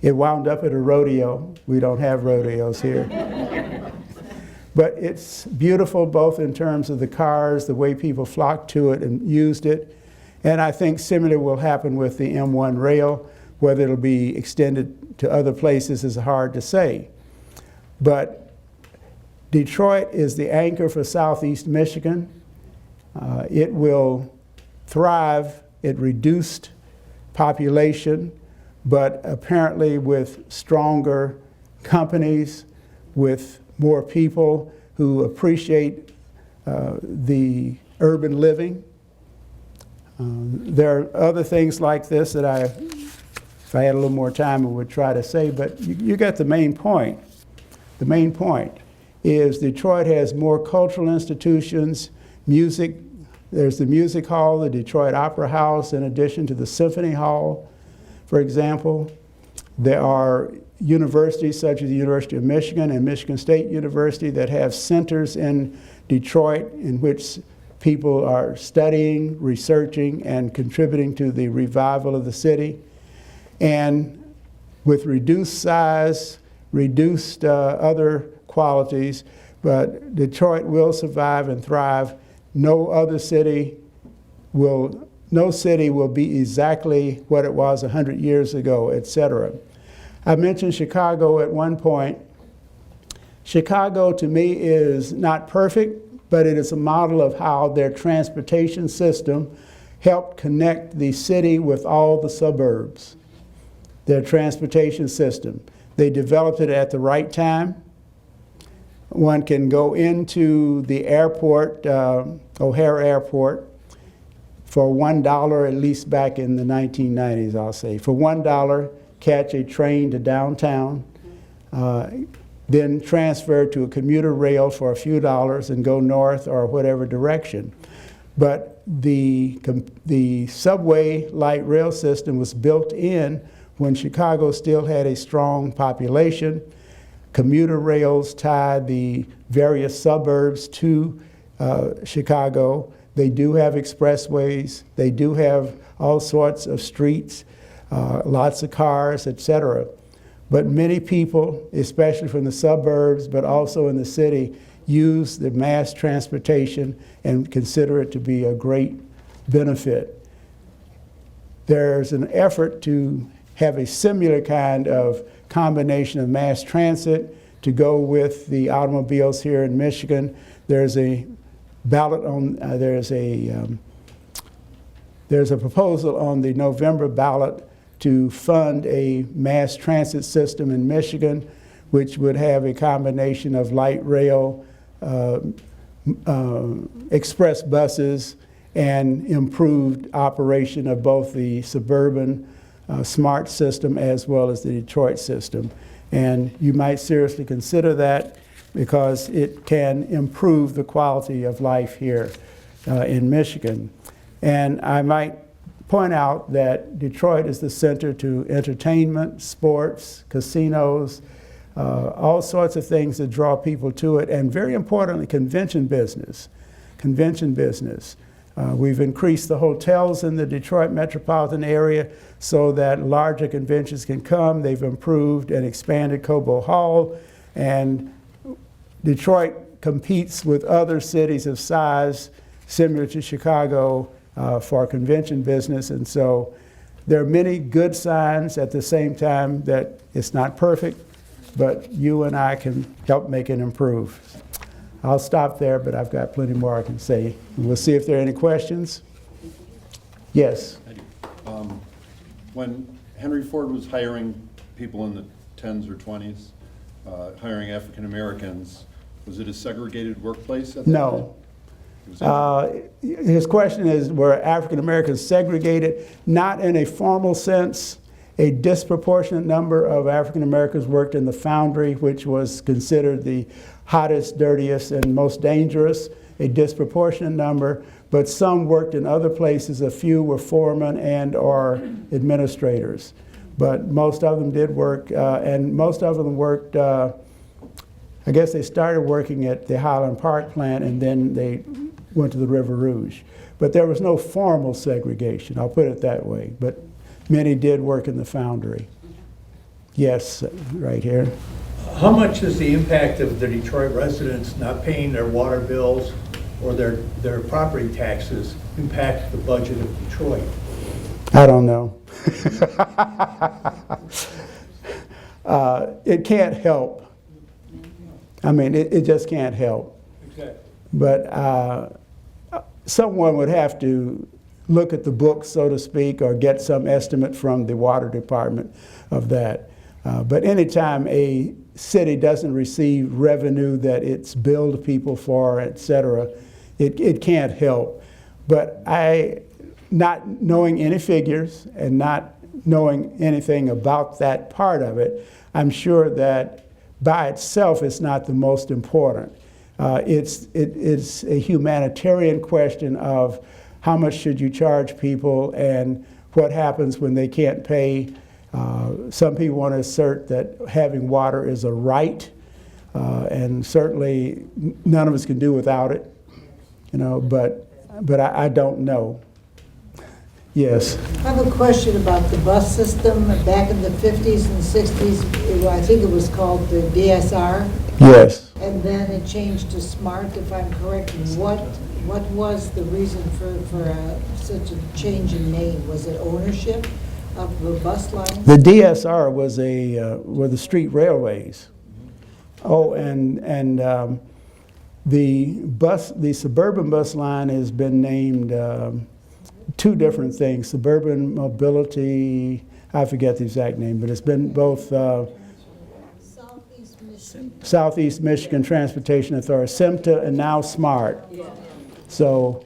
It wound up at a rodeo. We don't have rodeos here. But it's beautiful both in terms of the cars, the way people flocked to it and used it. And I think similar will happen with the M1 rail. Whether it'll be extended to other places is hard to say. But Detroit is the anchor for Southeast Michigan. It will thrive at reduced population, but apparently with stronger companies, with more people who appreciate the urban living. There are other things like this that if I had a little more time, I would try to say, but you got the main point. The main point is Detroit has more cultural institutions, music. There's the Music Hall, the Detroit Opera House, in addition to the Symphony Hall, for example. There are universities such as the University of Michigan and Michigan State University that have centers in Detroit in which people are studying, researching, and contributing to the revival of the city. And with reduced size, reduced other qualities, but Detroit will survive and thrive. No city will be exactly what it was 100 years ago, etc. I mentioned Chicago at one point. Chicago, to me, is not perfect, but it is a model of how their transportation system helped connect the city with all the suburbs. Their transportation system. They developed it at the right time. One can go into the airport, O'Hare Airport, for $1, at least back in the 1990s, I'll say. For $1, catch a train to downtown, then transfer to a commuter rail for a few dollars and go north or whatever direction. But the subway light rail system was built in when Chicago still had a strong population. Commuter rails tied the various suburbs to Chicago. They do have expressways. They do have all sorts of streets, lots of cars, etc. But many people, especially from the suburbs, but also in the city, use the mass transportation and consider it to be a great benefit. There's an effort to have a similar kind of combination of mass transit to go with the automobiles here in Michigan. There's a ballot on, there's a proposal on the November ballot to fund a mass transit system in Michigan, which would have a combination of light rail, express buses, and improved operation of both the suburban smart system as well as the Detroit system. And you might seriously consider that because it can improve the quality of life here in Michigan. And I might point out that Detroit is the center to entertainment, sports, casinos, all sorts of things that draw people to it, and very importantly, convention business. We've increased the hotels in the Detroit metropolitan area so that larger conventions can come. They've improved and expanded Cobo Hall, and Detroit competes with other cities of size similar to Chicago for convention business. And so there are many good signs at the same time that it's not perfect, but you and I can help make it improve. I'll stop there, but I've got plenty more I can say. We'll see if there are any questions. Yes? When Henry Ford was hiring people in the 10s or 20s, hiring African Americans, Was it a segregated workplace at that No. time? It was His question is, were African Americans segregated? Not in a formal sense. A disproportionate number of African Americans worked in the foundry, which was considered the hottest, dirtiest, and most dangerous. A disproportionate number, but some worked in other places. A few were foremen and or administrators. But most of them did work, and most of them worked, I guess they started working at the Highland Park plant and then they went to the River Rouge. But there was no formal segregation, I'll put it that way. But many did work in the foundry. Yes, right here. How much is the impact of the Detroit residents not paying their water bills or their property taxes impact the budget of Detroit? I don't know. It can't help. I mean, it just can't help. Exactly. But someone would have to look at the books, so to speak, or get some estimate from the water department of that. But anytime a city doesn't receive revenue that it's billed people for, et cetera, it can't help. But not knowing any figures and not knowing anything about that part of it, I'm sure that by itself it's not the most important. It's a humanitarian question of how much should you charge people and what happens when they can't pay. Some people want to assert that having water is a right, and certainly none of us can do without it, but I don't know. Yes. I have a question about the bus system. Back in the 50s and 60s, I think it was called the DSR. Yes. And then it changed to SMART, if I'm correct. What was the reason for such a change in name? Was it ownership of the bus lines? The DSR were the street railways. Oh, and the suburban bus line has been named two different things: Suburban Mobility. I forget the exact name, but it's been both. Southeast Michigan Transportation Authority, SIMTA, and now SMART. Yeah. So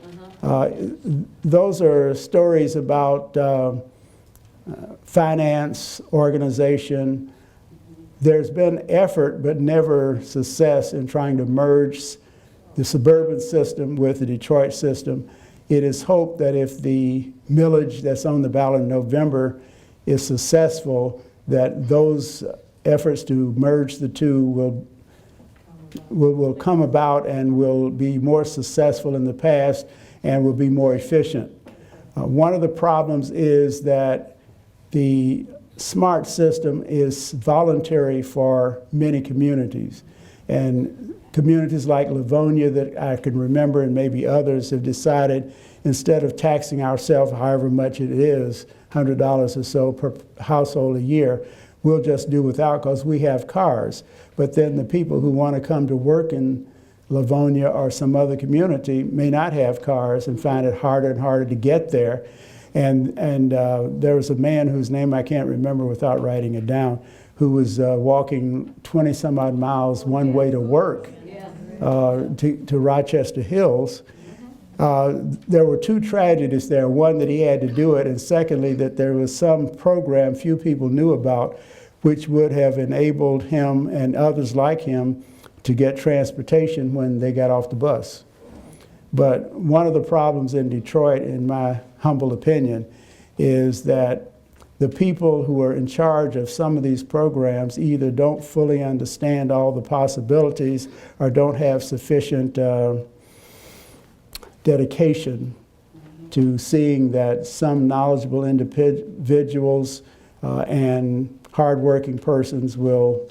those are stories about finance, organization. There's been effort, but never success in trying to merge the suburban system with the Detroit system. It is hoped that if the millage that's on the ballot in November is successful, that those efforts to merge the two will come about and will be more successful in the past and will be more efficient. One of the problems is that the SMART system is voluntary for many communities. And communities like Livonia that I can remember, and maybe others, have decided instead of taxing ourselves however much it is, $100 or so per household a year, we'll just do without because we have cars. But then the people who want to come to work in Livonia or some other community may not have cars and find it harder and harder to get there. And there was a man whose name I can't remember without writing it down, who was walking 20 some odd miles one way to work to Rochester Hills. There were two tragedies there. One, that he had to do it, and secondly, that there was some program few people knew about which would have enabled him and others like him to get transportation when they got off the bus. But one of the problems in Detroit, in my humble opinion, is that the people who are in charge of some of these programs either don't fully understand all the possibilities or don't have sufficient dedication to seeing that some knowledgeable individuals and hardworking persons will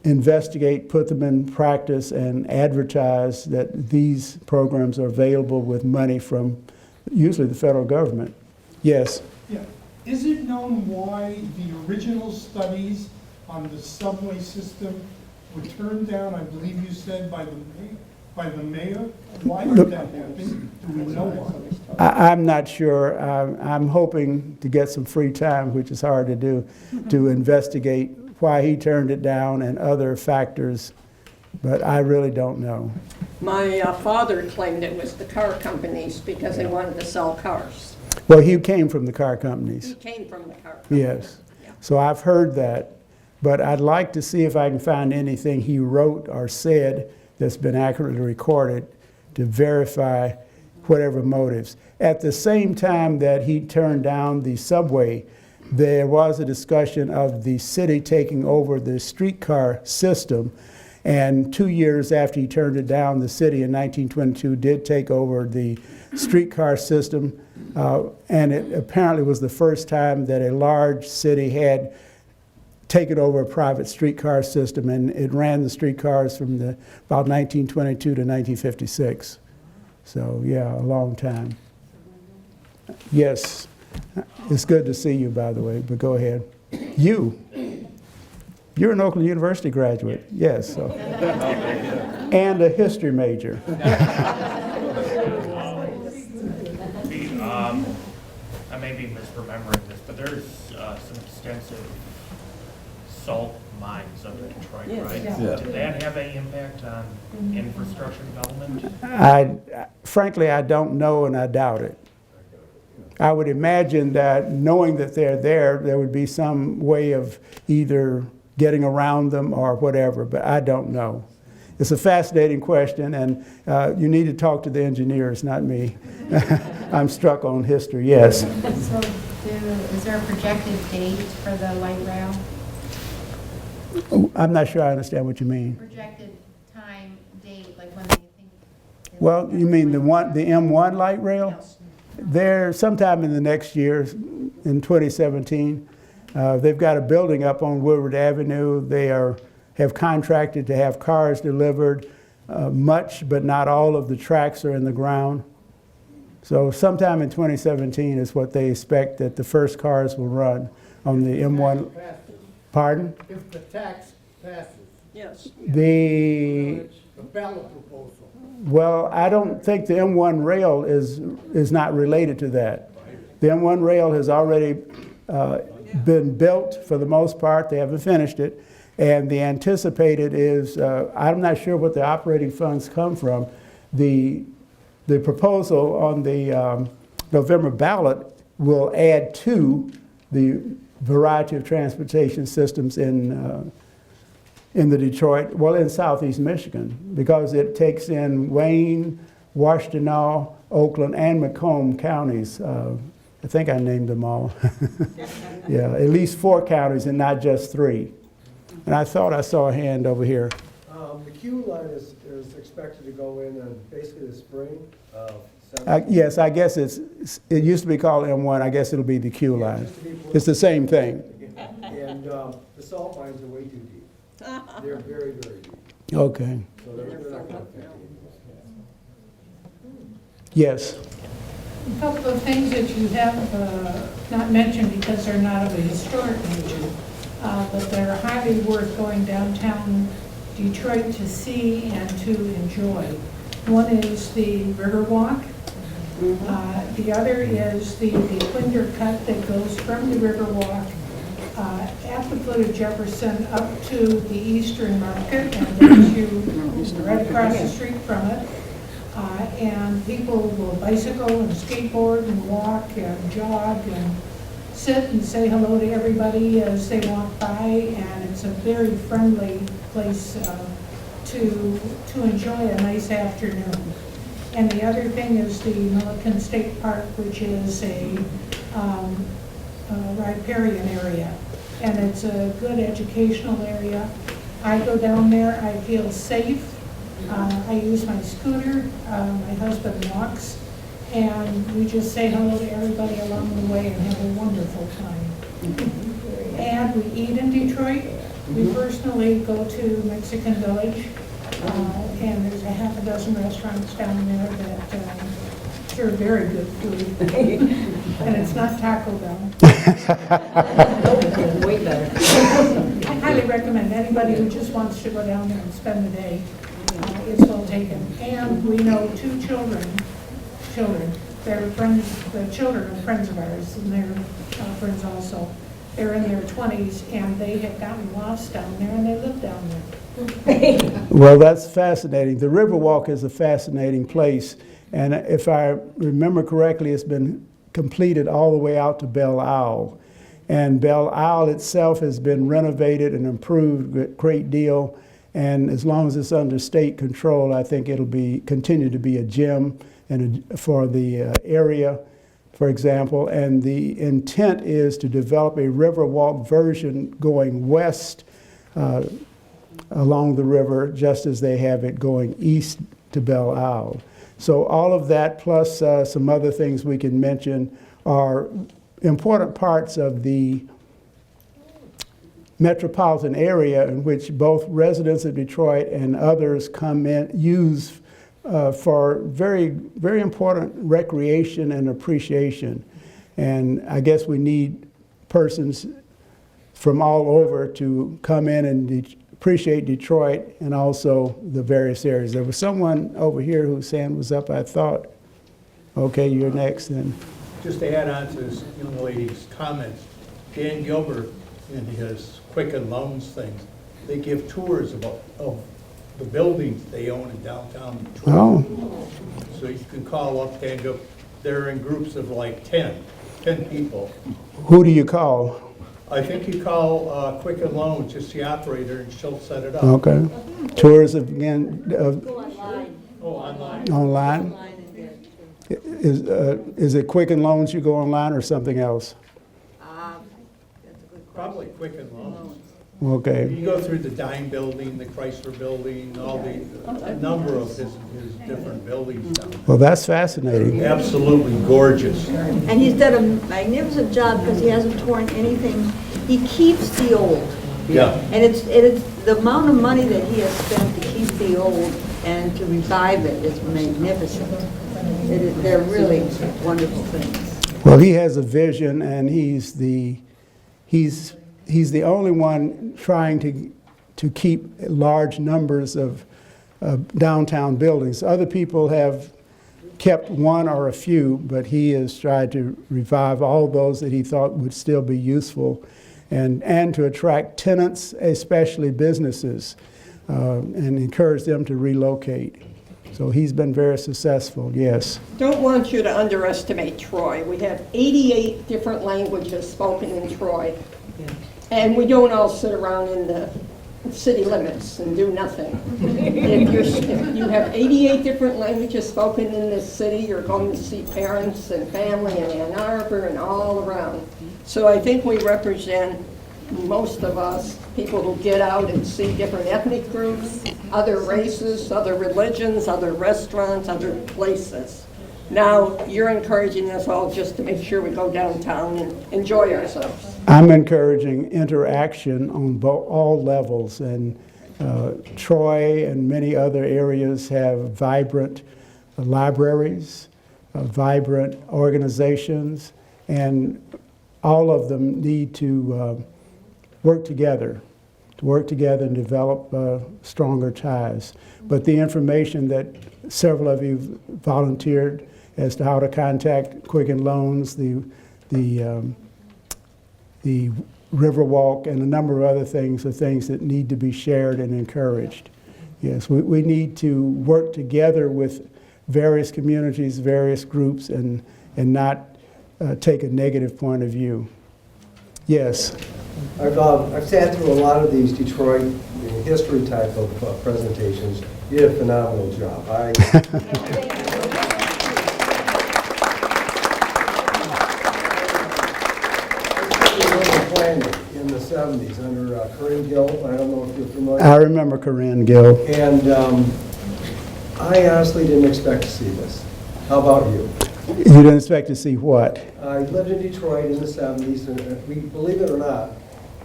investigate, put them in practice, and advertise that these programs are available with money from usually the federal government. Yes? Yeah. Is it known why the original studies on the subway system were turned down, I believe you said, by the mayor? Why did that happen? Do we know why? I'm not sure. I'm hoping to get some free time, which is hard to do, to investigate why he turned it down and other factors but I really don't know. My father claimed it was the car companies because they wanted to sell cars. Well, he came from the car companies. He came from the car companies. Yes. Yeah. So I've heard that, but I'd like to see if I can find anything he wrote or said that's been accurately recorded to verify whatever motives. At the same time that he turned down the subway, there was a discussion of the city taking over the streetcar system. And 2 years after he turned it down, the city in 1922 did take over the streetcar system. And it apparently was the first time that a large city had taken over a private streetcar system, and it ran the streetcars from about 1922 to 1956. So yeah, a long time. Yes, it's good to see you, by the way, but go ahead. You're an Oakland University graduate, yes. So. And a history major. I may be misremembering this, but there's some extensive salt mines up in Detroit, Yes. right? Yeah. Did that have any impact on infrastructure development? Frankly, I don't know, and I doubt it. I would imagine that knowing that they're there would be some way of either getting around them or whatever, but I don't know. It's a fascinating question, and you need to talk to the engineers, not me. I'm struck on history, yes. So is there a projected date for the light rail? I'm not sure I understand what you mean. Projected time, date, like when they think? Well, you mean the M1 light rail? Yes. They're sometime in the next year, in 2017. They've got a building up on Woodward Avenue. They have contracted to have cars delivered. Much, but not all of the tracks are in the ground. So sometime in 2017 is what they expect that the first cars will run on the M1. Pardon? If the tax passes, Yes. The the ballot proposal. Well, I don't think the M1 rail is not related to that. The M1 rail has already been built for the most part. They haven't finished it. And the anticipated is, I'm not sure what the operating funds come from. The proposal on the November ballot will add to the variety of transportation systems in the Detroit, well, in southeast Michigan, because it takes in Wayne, Washtenaw, Oakland, and Macomb counties. I think I named them all. Yeah, at least 4 counties and not just 3. And I thought I saw a hand over here. The Q line is expected to go in basically the spring of Yes, I guess it used to be called M1. I guess it'll be the Q line. It's the same thing. And the salt mines are way too deep. They're very, very deep. Okay. So they're not going to affect it. Yes. A couple of things that you have not mentioned because they're not of a historic nature, but they're highly worth going downtown Detroit to see and to enjoy. One is the Riverwalk. The other is the Quinder Cut that goes from the Riverwalk at the foot of Jefferson up to the Eastern Market and brings you right across the street from it. And people will bicycle and skateboard and walk and jog and sit and say hello to everybody as they walk by, and it's a very friendly place to enjoy a nice afternoon. And the other thing is the Milliken State Park, which is a riparian area, and it's a good educational area. I go down there, I feel safe. I use my scooter, my husband walks, and we just say hello to everybody along the way and have a wonderful time. And we eat in Detroit. We personally go to Mexican Village, and there's a half a dozen restaurants down there that serve very good food. And it's not Taco Bell. Way better. I highly recommend anybody who just wants to go down there and spend the day. It's well taken. And we know 2 children, they're friends, the children are friends of ours, and they're friends also. they're in their 20s, and they had gotten lost down there, and they live down there. Well, that's fascinating. The Riverwalk is a fascinating place, and if I remember correctly, it's been completed all the way out to Belle Isle. And Belle Isle itself has been renovated and improved a great deal, and as long as it's under state control, I think it'll continue to be a gem for the area, for example. And the intent is to develop a Riverwalk version going west along the river, just as they have it going east to Belle Isle. So all of that, plus some other things we can mention, are important parts of the metropolitan area in which both residents of Detroit and others come in, use for very, very important recreation and appreciation. And I guess we need persons from all over to come in and appreciate Detroit and also the various areas. There was someone over here whose hand was up, I thought. Okay, you're next then. Just to add on to this young lady's comments, Dan Gilbert in his Quicken Loans things, they give tours of the buildings they own in downtown Detroit. Oh, So you can call up Dan Gilbert. They're in groups of like 10 people. who do you call? I think you call Quicken Loans, just the operator, and she'll set it up. Okay. Tours of, again, Oh, online. online? Is it Quicken Loans you go online or something else? Probably Quicken Loans. Okay. You go through the Dime Building, the Chrysler Building, a number of his different buildings down there. Well, that's fascinating. Absolutely gorgeous. And he's done a magnificent job because he hasn't torn anything. He keeps the old. Yeah. And it's the amount of money that he has spent to keep the old and to revive it is magnificent. They're really wonderful things. Well, he has a vision, and he's the only one trying to keep large numbers of downtown buildings. Other people have kept one or a few, but he has tried to revive all those that he thought would still be useful, and to attract tenants, especially businesses, and encourage them to relocate. So he's been very successful, yes. Don't want you to underestimate Troy. We have 88 different languages spoken in Troy. And we don't all sit around in the city limits and do nothing. If you have 88 different languages spoken in this city, you're going to see parents and family in Ann Arbor and all around. So I think we represent, most of us, people who get out and see different ethnic groups, other races, other religions, other restaurants, other places. Now, you're encouraging us all just to make sure we go downtown and enjoy ourselves. I'm encouraging interaction on all levels, and Troy and many other areas have vibrant libraries, vibrant organizations, and all of them need to work together and develop stronger ties. But the information that several of you volunteered as to how to contact Quicken Loans, the Riverwalk, and a number of other things are things that need to be shared and encouraged. Yes, we need to work together with various communities, various groups, and not take a negative point of view. Yes. I've sat through a lot of these Detroit history type of presentations. You did a phenomenal job. In the 70s under Corinne Gill. I don't know if you're familiar. I remember Corinne Gill. And I honestly didn't expect to see this. How about you? You didn't expect to see what? I lived in Detroit in the 70s, and believe it or not,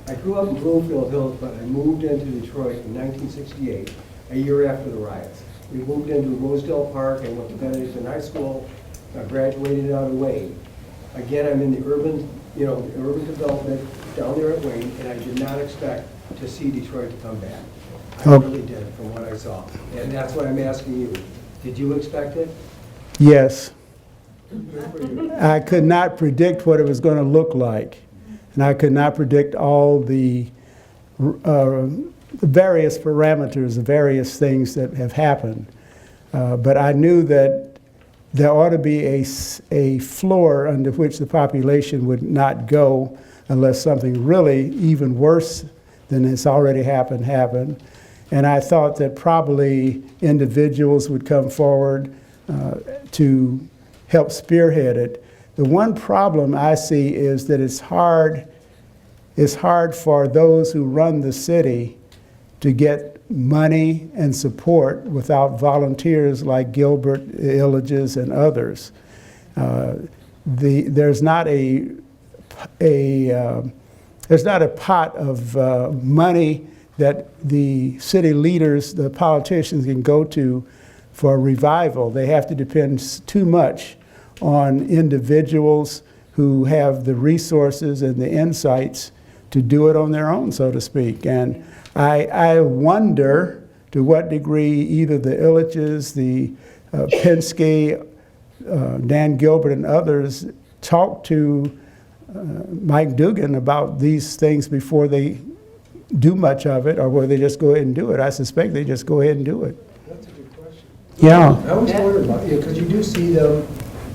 I grew up in Bloomfield Hills, but I moved into Detroit in 1968, a year after the riots. We moved into Rosedale Park and went to Benedictine High School. I graduated out of Wayne. Again, I'm in the urban development down there at Wayne, and I did not expect to see Detroit to come back. I really did, from what I saw. And that's what I'm asking you. Did you expect it? Yes. Good for you. I could not predict what it was going to look like. and I could not predict all the various parameters, the various things that have happened. But I knew that there ought to be a floor under which the population would not go unless something really even worse than has already happened. And I thought that probably individuals would come forward to help spearhead it. The one problem I see is that it's hard for those who run the city to get money and support without volunteers like Gilbert, Illages, and others. There's not a pot of money that the city leaders, the politicians, can go to for revival. They have to depend too much on individuals who have the resources and the insights to do it on their own, so to speak. And I wonder to what degree either the Illages, the Penske, Dan Gilbert, and others talk to Mike Dugan about these things before they do much of it, or whether they just go ahead and do it. I suspect they just go ahead and do it. That's a good question. Yeah. I always wonder about, because you do see them,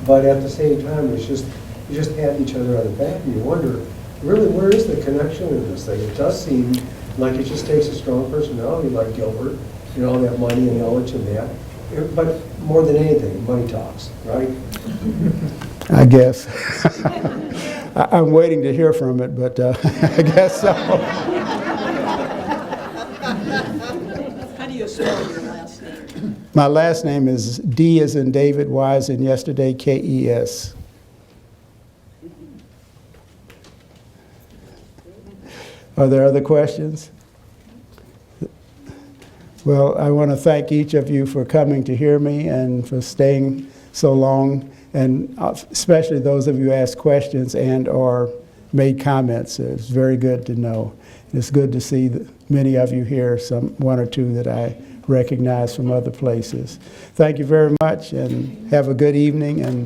but at the same time, it's just, you just pat each other on the back, and you wonder, really, where is the connection in this thing? It does seem like it just takes a strong personality like Gilbert, you know, that money and knowledge and that. But more than anything, money talks, right? I guess. I'm waiting to hear from it, but I guess so. How do you spell your last name? My last name is D as in David, Y as in yesterday, K-E-S. Are there other questions? Well, I want to thank each of you for coming to hear me and for staying so long, and especially those of you who asked questions and or made comments. It's very good to know. It's good to see many of you here, one or two that I recognize from other places. Thank you very much, and have a good evening. And